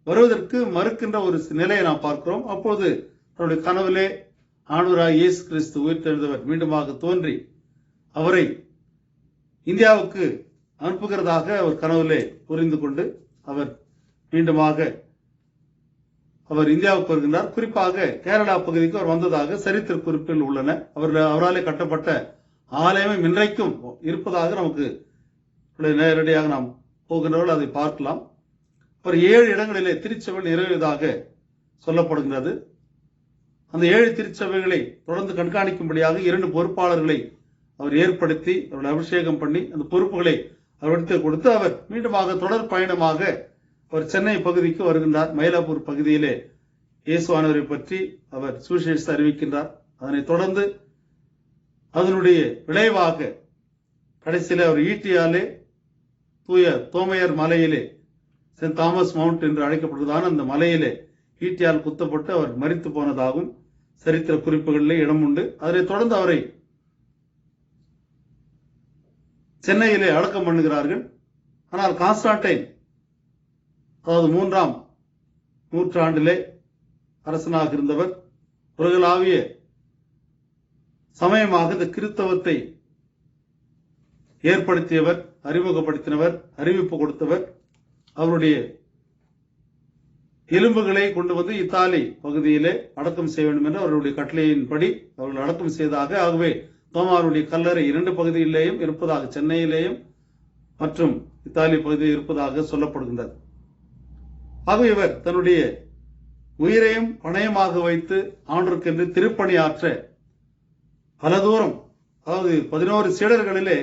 வருவதற்கு மறுக்கின்ற ஒரு நிலையை நாம் பார்க்கிறோம். அப்போது அவருடைய கனவிலே ஆண்டவராகிய இயேசு கிறிஸ்து உயிர்த்தெழுந்தவர் மீண்டுமாக தோன்றி அவரை இந்தியாவுக்கு அனுப்புகிறதாக அவர் கனவிலே புரிந்து கொண்டு அவர் மீண்டுமாக அவர் இந்தியாவுக்கு வருகின்றார். குறிப்பாக கேரளா பகுதிக்கு அவர் வந்ததாக சரித்திர குறிப்புகள் உள்ளன. அவராலே கட்டப்பட்ட ஆலயம் இன்றைக்கும் இருப்பதாக நமக்கு நேரடியாக நாம் போகின்றவர்கள் அதை பார்க்கலாம். அவர் 7 இடங்களிலே திருச்சபை நிறைவேறதாக சொல்லப்படுகிறது. அந்த 7 திருச்சபைகளை தொடர்ந்து கண்காணிக்கும்படியாக 2 பொறுப்பாளர்களை அவர் ஏற்படுத்தி அவர்களை அபிஷேகம் பண்ணி அந்த பொறுப்புகளை அவரிடத்தை கொடுத்து அவர் மீண்டுமாக தொடர் பயணமாக அவர் சென்னை பகுதிக்கு வருகின்றார். மயிலாப்பூர் பகுதியிலே இயேசுவானவரை பற்றி அவர் சுவிசேஷத்தை அறிவிக்கின்றார். அதனைத் தொடர்ந்து அதனுடைய விளைவாக கடைசியில் அவர் ஈட்டியாலே தூய தோமையர் மலையிலே சென்ட் தாமஸ் மவுண்ட் என்று அழைக்கப்படுவதான அந்த மலையிலே ஈட்டியால் குத்தப்பட்டு அவர் மரித்து போனதாகவும் சரித்திர குறிப்புகளிலே இடம் உண்டு. அதனைத் தொடர்ந்து அவரை சென்னையிலே அடக்கம் பண்ணுகிறார்கள். ஆனால் கான்ஸ்டான்டைன், அதாவது 3ஆம் நூற்றாண்டிலே அரசனாக இருந்தவர், உலகளாவிய சமயமாக இந்த கிறிஸ்தவத்தை ஏற்படுத்தியவர், அறிமுகப்படுத்தினவர், அறிவிப்பு கொடுத்தவர், அவருடைய எலும்புகளை கொண்டு வந்து இத்தாலி பகுதியிலே அடக்கம் செய்ய வேண்டும் என்று அவருடைய கட்டளையின்படி அவர்கள் அடக்கம் செய்ததாக. ஆகவே தோமாருடைய கல்லறை 2 பகுதியிலேயும் இருப்பதாக, சென்னையிலேயும் மற்றும் இத்தாலி பகுதியில் இருப்பதாக சொல்லப்படுகின்றது. ஆகவே இவர் தன்னுடைய உயிரையும் பணயமாக வைத்து ஆண்டவருக்கென்று திருப்பணியாற்ற பல தூரம், அதாவது 11 சீடர்களிலே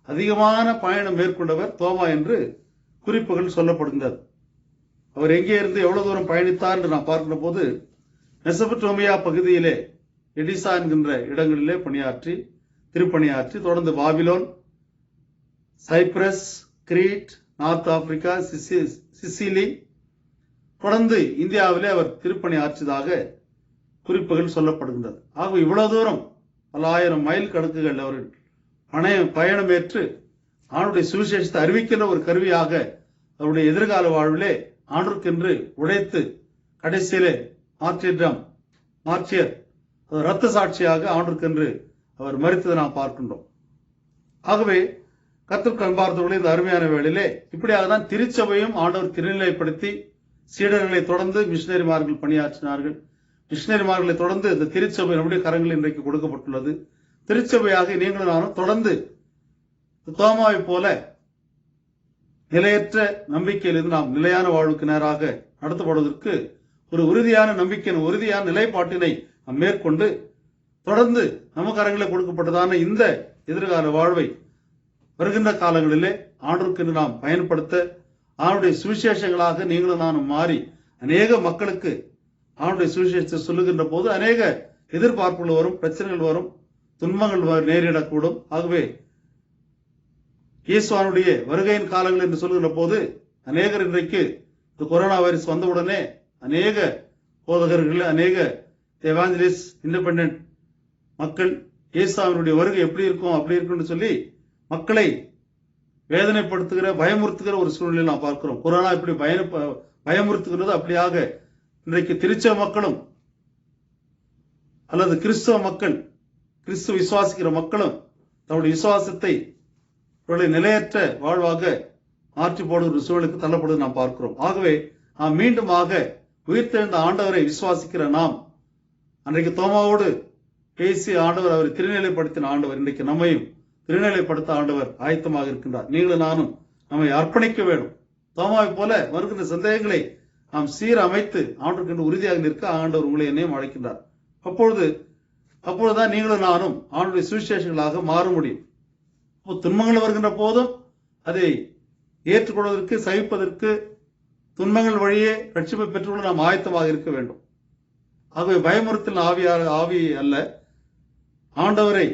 அதிகமான பயணம் மேற்கொண்டவர் தோமா என்று குறிப்புகள் சொல்லப்படுகின்றது. அவர் எங்கே இருந்து எவ்வளவு தூரம் பயணித்தார் என்று நாம் பார்க்கிற போது மெசபடோமியா பகுதியிலே எடிசா என்கின்ற இடங்களிலே திருப்பணியாற்றி தொடர்ந்து Babylon, Cyprus, Crete, North Africa, Sicily, தொடர்ந்து இந்தியாவிலே அவர் திருப்பணி ஆற்றியதாக குறிப்புகள் சொல்லப்படுகின்றது. ஆகவே இவ்வளவு தூரம் பல ஆயிரம் மைல் கணக்குகள் அவர்கள் பயணமேற்று ஆண்டுடைய சுவிசேஷத்தை அறிவிக்கின்ற ஒரு கருவியாக அவருடைய எதிர்கால வாழ்விலே ஆண்டவருக்கென்று உழைத்து கடைசியிலே மார்ச்சியர் இரத்த சாட்சியாக ஆண்டவருக்கென்று அவர் மரித்ததை நாம் பார்க்கின்றோம். ஆகவே கர்த்தருக்கு அன்பார்ந்தவர்களே, இந்த அருமையான வேளையிலே இப்படியாக தான் திருச்சபையும் ஆண்டவர் திருநிலைப்படுத்தி சீடர்களை தொடர்ந்து மிஷினரிமார்கள் பணியாற்றினார்கள். மிஷினரிமார்களை தொடர்ந்து இந்த திருச்சபை நம்முடைய கரங்களில் இன்றைக்கு கொடுக்கப்பட்டுள்ளது. திருச்சபையாக நீங்களும் நானும் தொடர்ந்து தோமாவை போல நிலையற்ற நம்பிக்கையிலிருந்து நாம் நிலையான வாழ்வுக்கு நேராக நடத்தப்படுவதற்கு ஒரு உறுதியான நம்பிக்கையின் உறுதியான நிலைப்பாட்டினை நாம் மேற்கொண்டு தொடர்ந்து நமக்கு கரங்களில் கொடுக்கப்பட்டதான இந்த எதிர்கால வாழ்வை வருகின்ற காலங்களிலே ஆண்டவருக்கு நாம் பயன்படுத்த அவனுடைய சுவிசேஷங்களாக நீங்களும் நானும் மாறி அநேக மக்களுக்கு அவனுடைய சுவிசேஷத்தை சொல்லுகின்ற போது அநேக எதிர்பார்ப்புகள் வரும், பிரச்சனைகள் வரும், துன்பங்கள் நேரிடக்கூடும். ஆகவே இயேசுவானுடைய வருகையின் காலங்கள் என்று சொல்லுகின்ற போது அநேகர் இன்றைக்கு இந்த கொரோனா வைரஸ் வந்தவுடனே அநேக போதகர்கள், அநேக எவாஞ்சலிஸ்ட் இண்டிபெண்டன்ட் மக்கள் இயேசுவினுடைய வருகை எப்படி இருக்கும் அப்படி இருக்கும்னு சொல்லி மக்களை வேதனைப்படுத்துகிற பயமுறுத்துகிற ஒரு சூழ்நிலை நாம் பார்க்கிறோம். கொரோனா இப்படி பயமுறுத்துகிறது, அப்படியாக இன்றைக்கு திருச்சபை மக்களும் அல்லது கிறிஸ்தவ மக்கள், கிறிஸ்துவ விசுவாசிக்கிற மக்களும் தன்னுடைய விசுவாசத்தை நிலையற்ற வாழ்வாக மாற்றி போடுகிற சூழலுக்கு தள்ளப்படுவதை நாம் பார்க்கிறோம். ஆகவே நாம் மீண்டுமாக உயிர்த்தெழுந்த ஆண்டவரை விசுவாசிக்கிற நாம், அன்றைக்கு தோமாவோடு பேசி ஆண்டவர் அவரை திருநிலைப்படுத்தின ஆண்டவர் இன்றைக்கு நம்மையும் திருநிலைப்படுத்த ஆண்டவர் ஆயத்தமாக இருக்கின்றார். நீங்களும் நானும் நம்மை அர்ப்பணிக்க வேண்டும். தோமாவை போல வருகின்ற சந்தேகங்களை நாம் சீரமைத்து ஆண்டவருக்கு உறுதியாக நிற்க ஆண்டவர் உங்களை என்னையும் அழைக்கின்றார். அப்பொழுதுதான் நீங்களும் நானும் ஆண்டவருடைய சுவிசேஷங்களாக மாற முடியும். துன்பங்கள் வருகின்ற போதும் அதை ஏற்றுக்கொள்வதற்கு, சகிப்பதற்கு, துன்பங்கள் வழியே ரட்சிப்பை பெற்றுக்கொள்ள நாம் ஆயத்தமாக இருக்க வேண்டும். ஆகவே பயமுறுத்தல் ஆவி அல்ல, ஆண்டவரே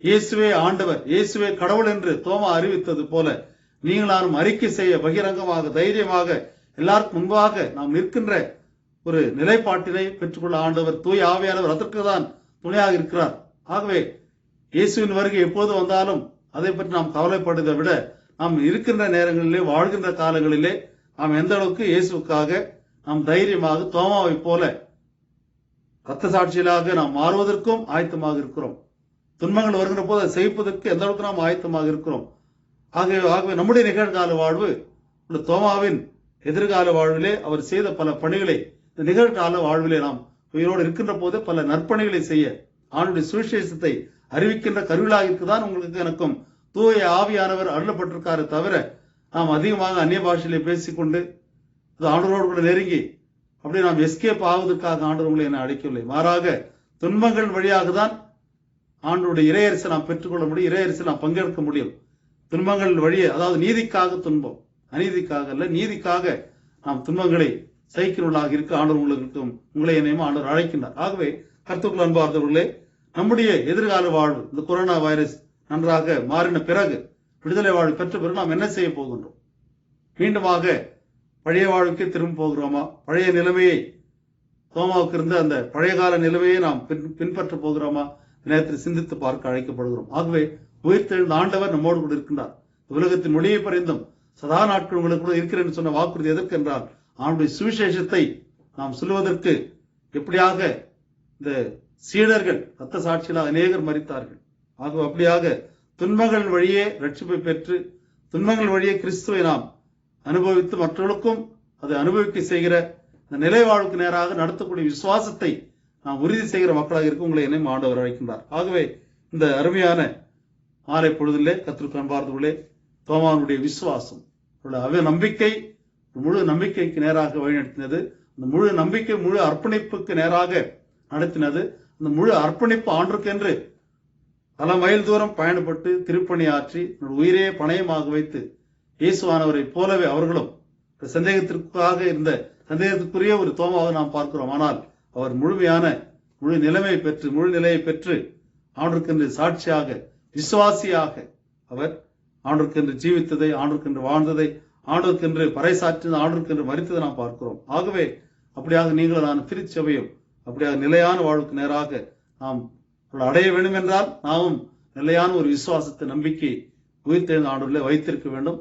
இயேசுவே ஆண்டவர், இயேசுவே கடவுள் என்று தோமா அறிவித்தது போல நீங்களும் அறிக்கை செய்ய பகிரங்கமாக, தைரியமாக, எல்லாருக்கும் முன்பாக நாம் நிற்கின்ற ஒரு நிலைப்பாட்டினை பெற்றுக்கொள்ள ஆண்டவர் தூய ஆவியானவர் அதற்கு தான் துணையாக இருக்கிறார். ஆகவே இயேசுவின் வருகை எப்போது வந்தாலும் அதை பற்றி நாம் கவலைப்படுவதை விட நாம் இருக்கின்ற நேரங்களிலே, வாழ்கின்ற காலங்களிலே நாம் எந்த அளவுக்கு இயேசுக்காக நாம் தைரியமாக தோமாவை போல இரத்த சாட்சிகளாக நாம் மாறுவதற்கும் ஆயத்தமாக இருக்கிறோம். துன்பங்கள் வருகின்ற போது அதை செய்வதற்கு எந்த அளவுக்கு நாம் ஆயத்தமாக இருக்கிறோம். ஆகவே நம்முடைய நிகழ்கால வாழ்வு தோமாவின் எதிர்கால வாழ்விலே அவர் செய்த பல பணிகளை இந்த நிகழ்கால வாழ்விலே நாம் உயிரோடு இருக்கின்ற போது பல நற்பணிகளை செய்ய ஆண்டுடைய சுவிசேஷத்தை அறிவிக்கின்ற கருவிலாக இருக்குதான் உங்களுக்கு எனக்கும் தூய ஆவியானவர் அருளப்பட்டிருக்காரு. தவிர நாம் அதிகமாக அந்நிய பாஷையிலே பேசிக்கொண்டு ஆண்டவரோடு கூட நெருங்கி அப்படி நாம் எஸ்கேப் ஆவதற்காக ஆண்டவர் உங்களை என்னை அழைக்கவில்லை. மாறாக துன்பங்கள் வழியாக தான் ஆண்டவருடைய இறையரசை நாம் பெற்றுக்கொள்ள முடியும், இறையரசை நாம் பங்கெடுக்க முடியும். துன்பங்கள் வழியே, அதாவது நீதிக்காக துன்பம், அநீதிக்காக அல்ல, நீதிக்காக நாம் துன்பங்களை சகிக்கிறவர்களாக இருக்க ஆண்டவர் உங்களுக்கும் உங்களை என்னையும் ஆண்டவர் அழைக்கின்றார். ஆகவே கர்த்தருக்குள் அன்பார்ந்தவர்களே, நம்முடைய எதிர்கால வாழ்வு இந்த கொரோனா வைரஸ் நன்றாக மாறின பிறகு, விடுதலை வாழ்வு பெற்ற பிறகு நாம் என்ன செய்ய போகின்றோம்? மீண்டுமாக பழைய வாழ்வுக்கு திரும்ப போகிறோமா? பழைய நிலைமையை, தோமாவுக்கு இருந்த அந்த பழைய கால நிலைமையை நாம் பின்பற்ற போகிறோமா? நேரத்தில் சிந்தித்து பார்க்க அழைக்கப்படுகிறோம். ஆகவே உயிர்த்தெழுந்த ஆண்டவர் நம்மோடு கூட இருக்கின்றார். உலகத்தின் மொழியை பறிந்தும் சதா நாட்கள் உங்களுக்கு கூட இருக்கிறேன் சொன்ன வாக்குறுதி எதற்கு என்றால், அவனுடைய சுவிசேஷத்தை நாம் சொல்வதற்கு. எப்படியாக இந்த சீடர்கள் இரத்த சாட்சிகளாக அநேகர் மரித்தார்கள். ஆகவே அப்படியாக துன்பங்கள் வழியே ரட்சிப்பை பெற்று, துன்பங்கள் வழியே கிறிஸ்துவை நாம் அனுபவித்து மற்றவர்களுக்கும் அதை அனுபவிக்க செய்கிற இந்த நிலை வாழ்வுக்கு நேராக நடத்தக்கூடிய விசுவாசத்தை நாம் உறுதி செய்கிற மக்களாக இருக்க உங்களை என்னையும் ஆண்டவர் அழைக்கின்றார். ஆகவே இந்த அருமையான மாலை பொழுதிலே கர்த்தருக்கு அன்பார்ந்தவர்களே, தோமாவுடைய விசுவாசம், நம்பிக்கை முழு நம்பிக்கைக்கு நேராக வழிநடத்தினது. அந்த முழு நம்பிக்கை முழு அர்ப்பணிப்புக்கு நேராக நடத்தினது. அந்த முழு அர்ப்பணிப்பு ஆண்டுக்கென்று பல மைல் தூரம் பயணப்பட்டு திருப்பணி ஆற்றி உயிரையே பணயமாக வைத்து இயேசுவானவரை போலவே அவர்களும் சந்தேகத்திற்காக இருந்த சந்தேகத்துக்குரிய ஒரு தோமாவை நாம் பார்க்கிறோம். ஆனால் அவர் முழு நிலைமையை பெற்று, முழு நிலையை பெற்று ஆண்டுக்கென்று சாட்சியாக, விசுவாசியாக அவர் ஆண்டுக்கென்று ஜீவித்ததை, ஆண்டுக்கென்று வாழ்ந்ததை, ஆண்டுக்கென்று பறைசாற்றினது, ஆண்டுக்கென்று மரித்ததை நாம் பார்க்கிறோம். ஆகவே அப்படியாக நீங்கள் நான் திருச்சபையும் அப்படியாக நிலையான வாழ்வுக்கு நேராக நாம் அடைய வேண்டும் என்றால் நாமும் நிலையான ஒரு விசுவாசத்தை, நம்பிக்கை உயிர்த்தெழுந்த ஆண்டுகளை வைத்திருக்க வேண்டும்.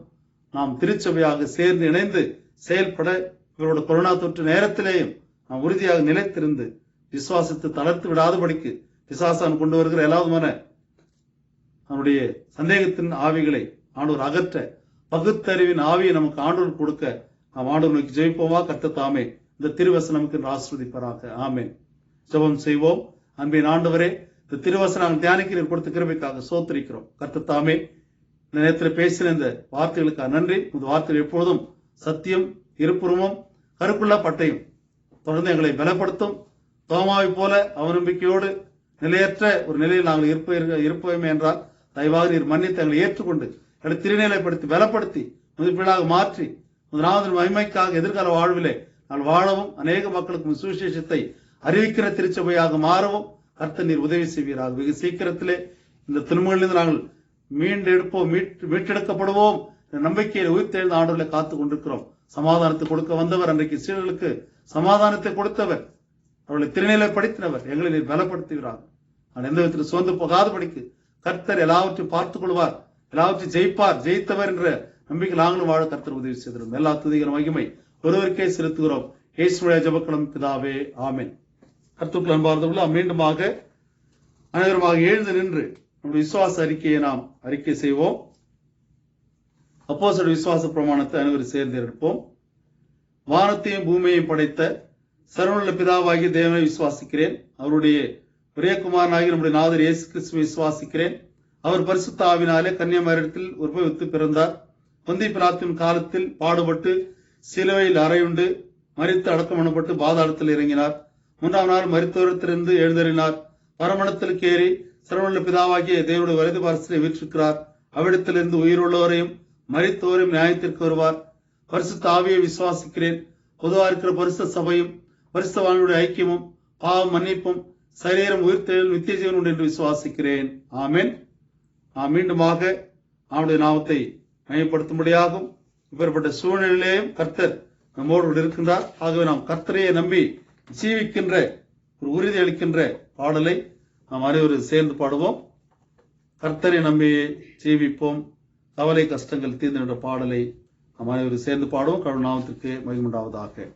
நாம் திருச்சபையாக சேர்ந்து இணைந்து செயல்பட இவரோட கொரோனா தொற்று நேரத்திலேயும் நாம் உறுதியாக நிலைத்திருந்து விசுவாசத்தை தளர்த்து விடாதபடிக்கு பிசாசான் கொண்டு வருகிற எல்லாவிதமான அவனுடைய சந்தேகத்தின் ஆவிகளை ஆண்டவர் அகற்ற, பகுத்தறிவின் ஆவியை நமக்கு ஆண்டவர் கொடுக்க நாம் ஆண்டவர் நோக்கி ஜெயிப்போமா? கர்த்தர் தாமே இந்த திருவசனம் நமக்கு ஆசீர்வதிப்பாராக. ஆமென். ஜெபம் செய்வோம். அன்பின் ஆண்டவரே, இந்த திருவசனம் தியானிக்க நீர் கொடுத்த கிருபைக்காக சோத்திரிக்கிறோம். கர்த்தர் தாமே இந்த நேரத்தில் பேசின இந்த வார்த்தைகளுக்காக நன்றி. இந்த வார்த்தைகள் எப்பொழுதும் சத்தியம், இருப்புறமும், கருக்குள்ள பட்டையும் தொடர்ந்து எங்களை பலப்படுத்தும். தோமாவை போல அவநம்பிக்கையோடு நிலையற்ற ஒரு நிலையில் நாங்கள் இருப்போமே என்றால் தயவாக நீர் மன்னித்து எங்களை ஏற்றுக்கொண்டு எங்களை திருநிலைப்படுத்தி பலப்படுத்தி முதலாக மாற்றி முதலாவது மகிமைக்காக எதிர்கால வாழ்விலே நாங்கள் வாழவும், அநேக மக்களுக்கு சுவிசேஷத்தை அறிவிக்கிற திருச்சபையாக மாறவும் கர்த்தர் நீர் உதவி செய்வீராக. வெகு சீக்கிரத்திலே இந்த துன்பங்களிலிருந்து நாங்கள் மீட்டெடுக்கப்படுவோம் நம்பிக்கையில் உயிர்த்தெழுந்த ஆண்டவர்களை காத்துக் கொண்டிருக்கிறோம். சமாதானத்தை கொடுக்க வந்தவர், அன்றைக்கு சீடர்களுக்கு சமாதானத்தை கொடுத்தவர், அவர்களை திருநிலைப்படுத்தினவர். எங்களை நீர் பலப்படுத்துகிறார். நான் எந்த விதத்தில் சோர்ந்து போகாதபடிக்கு கர்த்தர் எல்லாவற்றையும் பார்த்துக் கொள்வார், எல்லாவற்றையும் ஜெயிப்பார், ஜெயித்தவர் என்ற நம்பிக்கை நாங்களும் வாழ கர்த்தர் உதவி செய்கிறோம். எல்லா துதிகிற மகிமை ஒருவருக்கே செலுத்துகிறோம். இயேசுவுடைய ஜெபக்கலம் பிதாவே, ஆமென். கர்த்தருக்குள் அன்பார்ந்தவர்களே, மீண்டுமாக அனைவருமாக எழுந்து நின்று நம்முடைய விசுவாச அறிக்கையை நாம் அறிக்கை செய்வோம். அப்போஸ்தலர் விசுவாச பிரமாணத்தை அனைவரும் சேர்ந்து எடுப்போம். வானத்தையும் பூமியையும் படைத்த சர்வவல்ல பிதாவாகிய தேவனை விசுவாசிக்கிறேன். அவருடைய ஒரே குமாரனாகிய நம்முடைய நாதர் இயேசு கிறிஸ்துவை விசுவாசிக்கிறேன். அவர் பரிசுத்த ஆவினாலே கன்னியாமரிடத்தில் உற்பவித்து பிறந்தார். பொந்திய பிலாத்தின் காலத்தில் பாடுபட்டு சிலுவையில் அறையுண்டு மரித்து அடக்கம் பண்ணப்பட்டு பாதாளத்தில் இறங்கினார். 3ஆம் நாள் மரித்தோரத்திலிருந்து எழுந்தறினார். பரமணத்திற்கு ஏறி சர்வவல்ல பிதாவாகிய தேவனுடைய வலது பார்சலை வீற்றிருக்கிறார். அவ்விடத்திலிருந்து உயிருள்ளவரையும் மரித்தோரையும் நியாயத்திற்கு வருவார். பரிசுத்த ஆவியை விசுவாசிக்கிறேன். பொதுவாக இருக்கிற பரிசுத்த சபையும் பரிசுத்தவான்களுடைய ஐக்கியமும் பாவம் மன்னிப்பும் சரீரம் உயிர்த்தெழுதலும் நித்திய ஜீவன் உண்டு என்று விசுவாசிக்கிறேன். ஆமென். நாம் மீண்டுமாக அவனுடைய நாமத்தை மையப்படுத்தும்படியாகும். இப்பேற்பட்ட சூழ்நிலையிலேயும் கர்த்தர் நம்மோடு இருக்கின்றார். ஆகவே நாம் கர்த்தரையை நம்பி ஜீவிக்கின்ற ஒரு உறுதி அளிக்கின்ற பாடலை நாம் அனைவரும் சேர்ந்து பாடுவோம். கர்த்தரை நம்பி ஜீவிப்போம், கவலை கஷ்டங்கள் தீர்ந்து என்ற பாடலை நாம் அனைவரும் சேர்ந்து பாடுவோம். கடவுள் நாமத்திற்கு மகிமையுண்டாவதாக.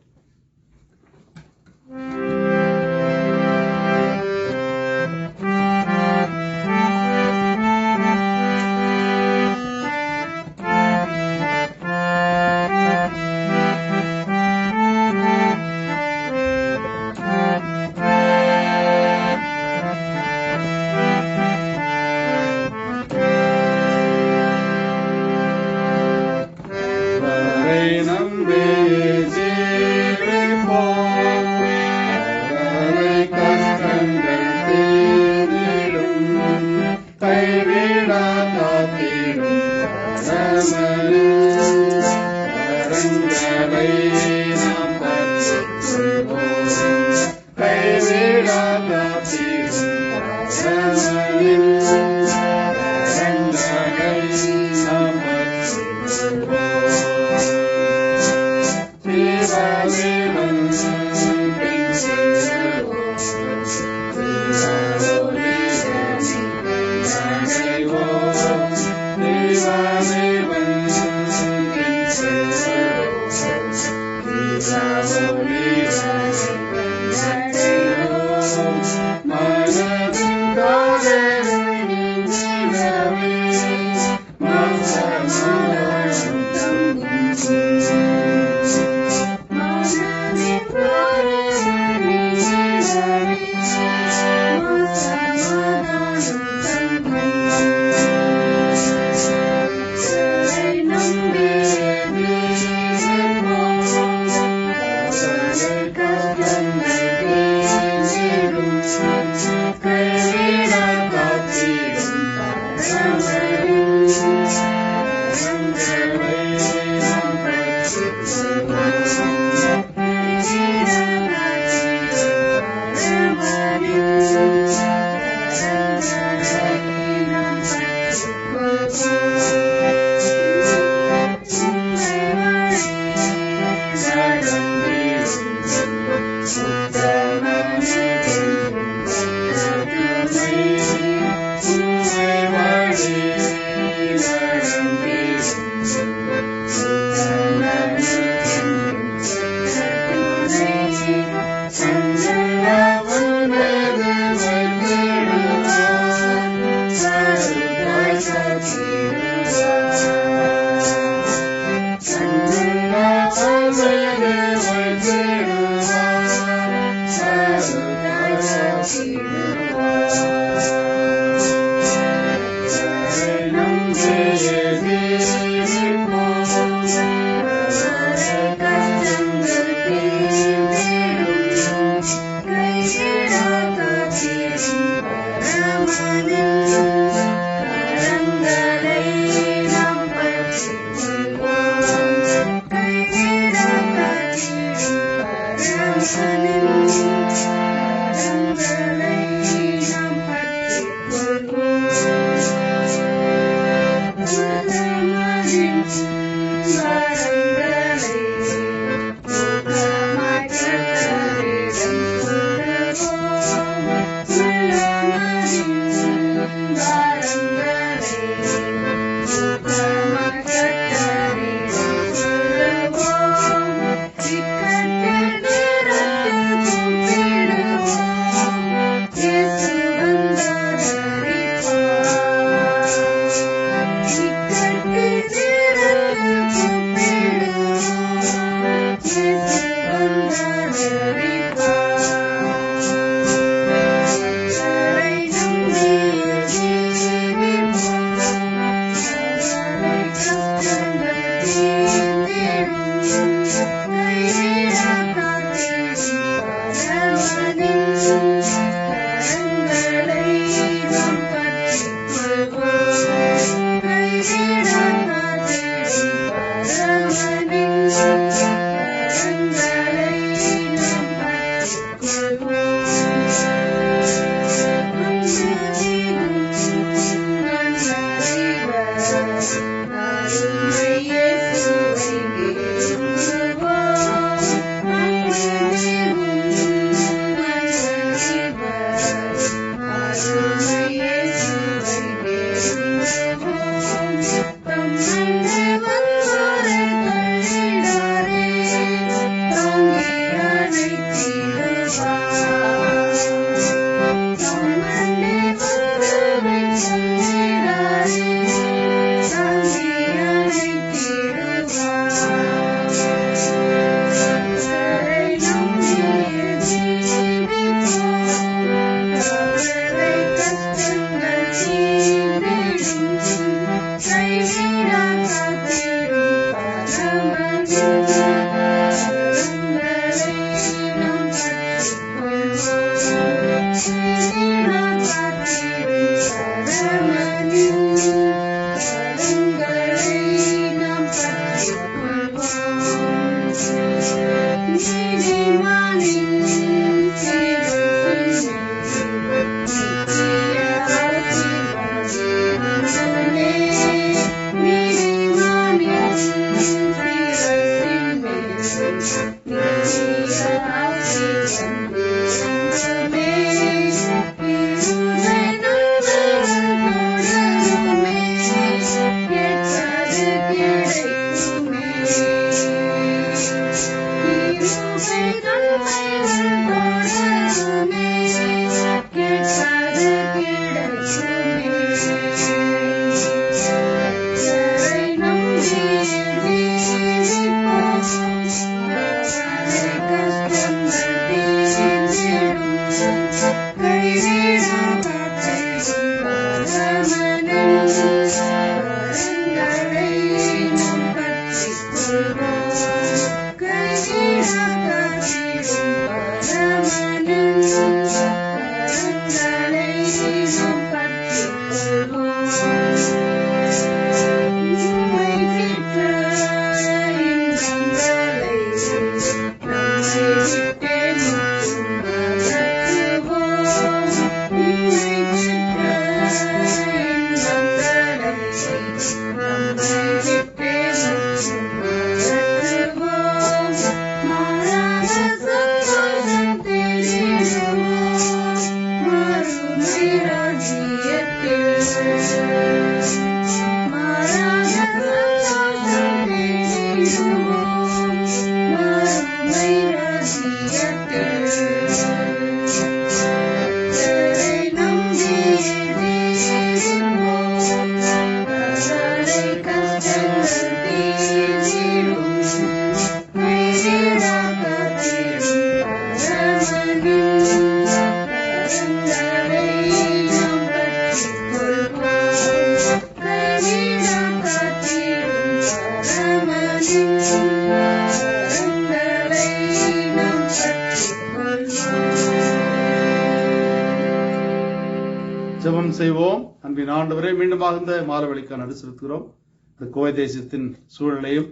ஜெபம் செய்வோம். அன்பின் ஆண்டவரே, மீண்டுமாக இந்த மாலவெளிக்காக நடு செலுத்துகிறோம். இந்த கோவை தேசத்தின் சூழலையும்,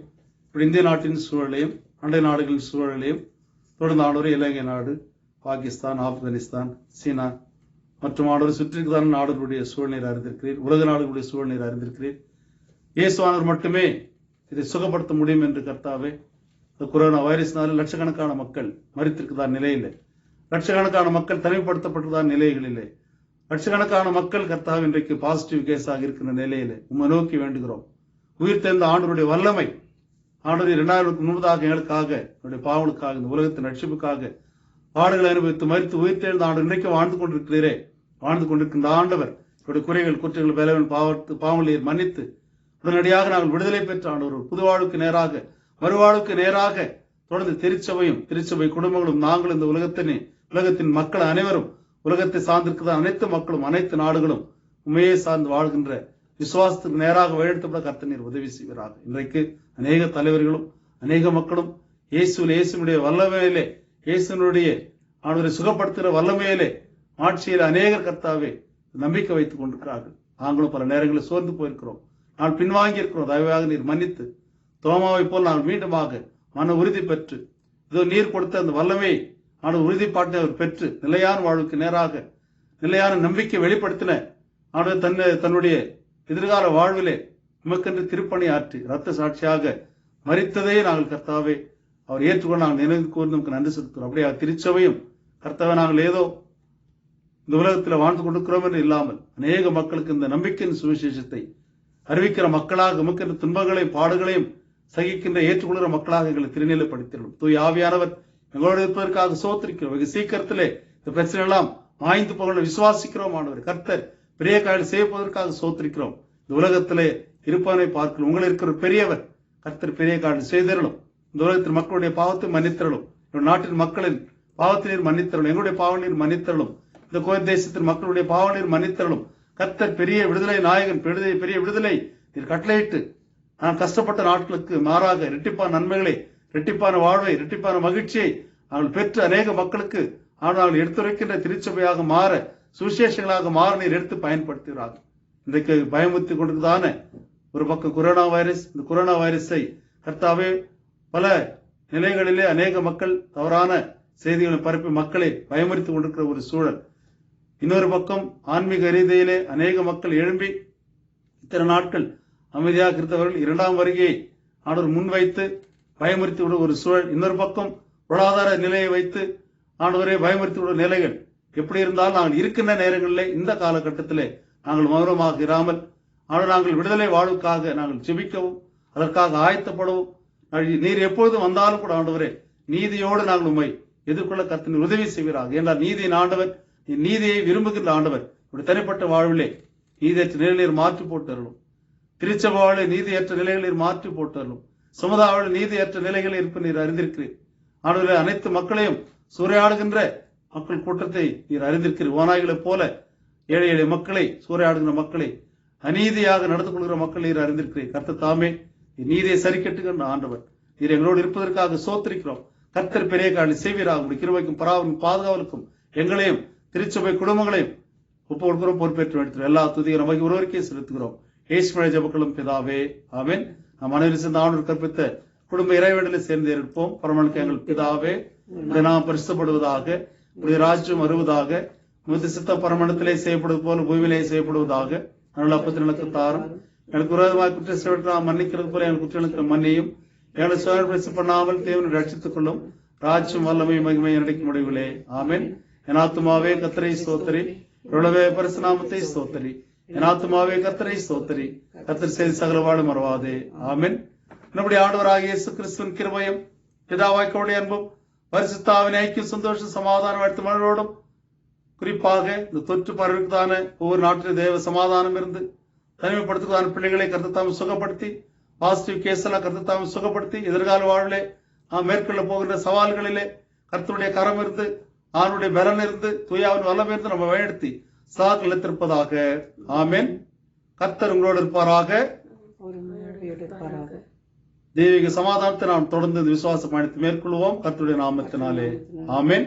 இந்திய நாட்டின் சூழலையும், அண்டை நாடுகளின் சூழலையும், தொடர்ந்து ஆண்டவரே இலங்கை நாடு, பாகிஸ்தான், ஆப்கானிஸ்தான், சீனா மற்றும் ஆண்டவரை சுற்றிருக்கதான நாடுகளுடைய சூழ்நிலை அறிந்திருக்கிறீர். உலக நாடுகளுடைய சூழ்நிலை அறிந்திருக்கிறீர். இயேசுவானவர் மட்டுமே இதை சுகப்படுத்த முடியும் என்று கர்த்தாவே, இந்த கொரோனா வைரஸ்னால லட்சக்கணக்கான மக்கள் மரித்திருக்கதான நிலையிலே, லட்சக்கணக்கான மக்கள் தனிமைப்படுத்தப்பட்டதான நிலைகளிலே லட்சக்கணக்கான மக்கள் கர்த்தாவே இன்றைக்கு பாசிட்டிவ் கேஸாக இருக்கிற நிலையில உம்மை நோக்கி வேண்டுகிறோம். உயிர் தெழுந்த ஆண்டவருடைய வல்லமை ஆண்டவரை 2000 முன்பதாக எங்களுக்காக என்னுடைய பாவங்களுக்காக இந்த உலகத்தின் ரட்சிப்புக்காக பாடுகளை அனுபவித்து மரித்து உயிர் தெழுந்த ஆண்டு இன்றைக்கு வாழ்ந்து கொண்டிருக்கிறீரே, வாழ்ந்து கொண்டிருக்கின்ற ஆண்டவர் என்னுடைய குறைகள் குற்றங்கள் பலவன் பாவங்களை மன்னித்து உடனடியாக நாங்கள் விடுதலை பெற்ற ஆண்டவர் புது வாழ்வுக்கு நேராக மறுவாழ்வுக்கு நேராக தொடர்ந்து திருச்சபை குடும்பங்களும் நாங்கள் இந்த உலகத்தின் மக்கள் அனைவரும் உலகத்தை சார்ந்திருக்கிற அனைத்து மக்களும் அனைத்து நாடுகளும் உண்மையை சார்ந்து வாழ்கின்ற விசுவாசத்துக்கு நேராக வழிநடத்தப்பட கர்த்தர் நீர் உதவி செய்வீராக. இன்றைக்கு அநேக தலைவர்களும் அநேக மக்களும் இயேசுடைய வல்லமையிலே இயேசுனுடைய அவரை சுகப்படுத்துகிற வல்லமையிலே ஆட்சியில் அநேகர் கர்த்தாவே நம்பிக்கை வைத்துக் கொண்டிருக்கிறார்கள். நாங்களும் பல நேரங்களில் சோர்ந்து போயிருக்கிறோம், நான் பின்வாங்கி இருக்கிறோம். தயவாக நீர் மன்னித்து தோமாவை போல் நாங்கள் மீண்டுமாக மன உறுதி பெற்று இதோ நீர் கொடுத்த அந்த வல்லமையை உறுதிப்பாட்டை அவர் பெற்று நிலையான வாழ்வுக்கு நேராக நிலையான நம்பிக்கை வெளிப்படுத்தின தன்னுடைய எதிர்கால வாழ்விலே உமக்கென்று திருப்பணி ஆற்றி இரத்த சாட்சியாக மரித்ததே நாங்கள் கர்த்தாவே அவர் ஏற்றுக்கொண்டு நாங்கள் நினைவு கூர்ந்து நமக்கு நன்றி செலுத்துகிறோம். அப்படியே திருச்சபையும் கர்த்தாவே நாங்கள் ஏதோ இந்த உலகத்தில் வாழ்ந்து கொண்டிருக்கிறோம் என்று இல்லாமல் அநேக மக்களுக்கு இந்த நம்பிக்கையின் சுவிசேஷத்தை அறிவிக்கிற மக்களாக உமக்கென்று துன்பங்களையும் பாடுகளையும் சகிக்கின்ற ஏற்றுக்கொள்கிற மக்களாக எங்களை திருநிலைப்படுத்திடும். தூய் ஆவியானவர் எங்களோடு இருப்பதற்காக சோத்திருக்கிறோம். வெகு சீக்கிரத்திலே இந்த பிரச்சனை எல்லாம் மாய்ந்து போக விசுவாசிக்கிறோம். ஆண்டவர் கர்த்தர் பெரிய காரியம் செய்வதற்காக சோத்திருக்கிறோம். இந்த உலகத்திலே இருப்பவனை பார்க்கிறோம். உங்களை இருக்கிற பெரியவர் கர்த்தர் பெரிய காரியம் செய்திரலும். இந்த உலகத்தின் மக்களுடைய பாவத்தை மன்னித்தரலும். நாட்டின் மக்களின் பாவத்தை நீர் மன்னித்தரலும். எங்களுடைய பாவ நீர் மன்னித்தரலும். இந்த கோயில் தேசத்தின் மக்களுடைய பாவ நீர் மன்னித்தரலும். கர்த்தர் பெரிய விடுதலை நாயகன், பெரிய விடுதலை நீர் கட்டளையிட்டு நான் கஷ்டப்பட்ட நாட்களுக்கு மாறாக இரட்டிப்பான நன்மைகளை, இரட்டிப்பான வாழ்வை, இரட்டிப்பான மகிழ்ச்சியை அவர்கள் பெற்று அநேக மக்களுக்கு ஆனால் எடுத்துரைக்கின்ற திருச்சபையாக மாற சுவிசேஷங்களாக மாற நீர் எடுத்து பயன்படுத்துகிறார்கள். இன்றைக்கு பயமுறுத்தி கொண்டிருந்தான ஒரு பக்கம் கொரோனா வைரஸ். இந்த கொரோனா வைரஸை கர்த்தாவே பல நிலைகளிலே அநேக மக்கள் தவறான செய்திகளை பரப்பி மக்களை பயமுறுத்தி கொண்டிருக்கிற ஒரு சூழல். இன்னொரு பக்கம் ஆன்மீக ரீதியிலே அநேக மக்கள் எழும்பி இத்தனை நாட்கள் அமைதியாக இருந்தவர்கள் 2ஆம் வருகையை ஆண்டவர் முன்வைத்து பயமுறுத்தி விட ஒரு சூழல். இன்னொரு பக்கம் பொருளாதார நிலையை வைத்து ஆண்டவரை பயமுறுத்தி விட நிலைகள். எப்படி இருந்தாலும் நாங்கள் இருக்கின்ற நேரங்களில் இந்த காலகட்டத்திலே நாங்கள் மௌனமாக இராமல் நாங்கள் விடுதலை வாழ்வுக்காக நாங்கள் ஜெபிக்கவும் அதற்காக ஆயத்தப்படவும் நீர் எப்பொழுது வந்தாலும் கூட ஆண்டவரே நீதியோடு நாங்கள் உண்மை எதிர்கொள்ள கர்த்தர் உதவி செய்வீராக. என்றால் நீதியின் ஆண்டவர், நீதியை விரும்புகின்ற ஆண்டவர். தனிப்பட்ட வாழ்விலே நீதியற்ற நிலையில் மாற்றி போட்டு திருச்சபையாளே நீதியற்ற நிலைகளில் மாற்றி போட்டு சமுதாய நீதியற்ற நிலைகளில் இருப்ப நீர் அறிந்திருக்கிறீர். ஆண்டவரே அனைத்து மக்களையும் சூறையாடுகின்ற மக்கள் கூட்டத்தை நீர் அறிந்திருக்கிறீர். ஓநாய்களைப் போல ஏழை ஏழை மக்களை சூறையாடுகின்ற மக்களை அநீதியாக நடந்து கொள்கிற மக்கள் நீர் அறிந்திருக்கிறீர். கர்த்தர் தாமே நீதியை சரி கட்டுகின்ற ஆண்டவர். நீர் எங்களோடு இருப்பதற்காக சோத்திருக்கிறோம். கர்த்தர் பெரிய காரியம் செய்வீராக. உடைய கிருபைக்கும் பராவலுக்கும் பாதுகாவலுக்கும் எங்களையும் திருச்சபை குடும்பங்களையும் ஒப்பு கொடுக்கிறோம். பொறுப்பேற்று எடுத்து எல்லா துதியும் நமக்கு ஒருவருக்கே செலுத்துகிறோம். ஏசுமழை ஜபக்களும் பிதாவே ஆமென். நாம் அனைவரும் சேர்ந்த ஆண்டவர் கற்பித்த குடும்ப இறைவேண்டலை சேர்ந்து இருப்போம். பரமனுக்கு எங்கள் பிதாவே, உடைய நாம் பரிசுத்தப்படுவதாக, உடைய ராஜ்யம் வருவதாக, முத்து சித்த பரமணத்திலே செய்யப்படுவது போல பூமியிலே செய்யப்படுவதாக. நல்ல அப்பத்தில் எனக்கு தாரும். எனக்கு விரோதமாக குற்றம் செய்வதற்கு நாம் மன்னிக்கிறது போல எங்கள் குற்றங்களுக்கு மன்னியும். எங்களை சுயபரிசு பண்ணாமல் தேவனை ரட்சித்துக் கொள்ளும். ராஜ்யம் வல்லமை மகிமை நடிக்கும் முடிவுகளே ஆமென். என் ஆத்துமாவே கர்த்தரை ஸ்தோத்திரி, உலகவே பரிசுநாமத்தை ஸ்தோத்திரி. என் ஆத்துமாவே கர்த்தரை ஸ்தோத்திரி, கர்த்தர் செய்த சகல வாழும் மறவாதே ஆமென். நம்முடைய ஆண்டவராகிய இயேசு கிறிஸ்துவின் கிருபையும் பிதாவாய்க்கோடைய அன்பும் பரிசுத்தாவின் ஐக்கியம் சந்தோஷம் சமாதானம் வாழ்த்து மனோடும் குறிப்பாக இந்த தொற்று பரவுதான ஒவ்வொரு நாட்டிலும் தேவ சமாதானம் இருந்து தனிமைப்படுத்துவதான பிள்ளைகளை கர்த்தர் சுகப்படுத்தி பாசிட்டிவ் கேஸ் எல்லாம் கர்த்தர் சுகப்படுத்தி எதிர்கால வாழ்விலே நாம் மேற்கொள்ள போகின்ற சவால்களிலே கர்த்தருடைய கரம் இருந்து ஆணுடைய பலன் இருந்து தூயாவின் வல்லம் இருந்து நம்ம வழிநடத்தி சாக்கு நிலைத்திருப்பதாக ஆமென். கர்த்தர் உங்களோடு இருப்பாராக. தெய்வீக சமாதானத்தை நாம் தொடர்ந்து விசுவாச பயணத்தை மேற்கொள்வோம் கர்த்தருடைய நாமத்தினாலே ஆமென்.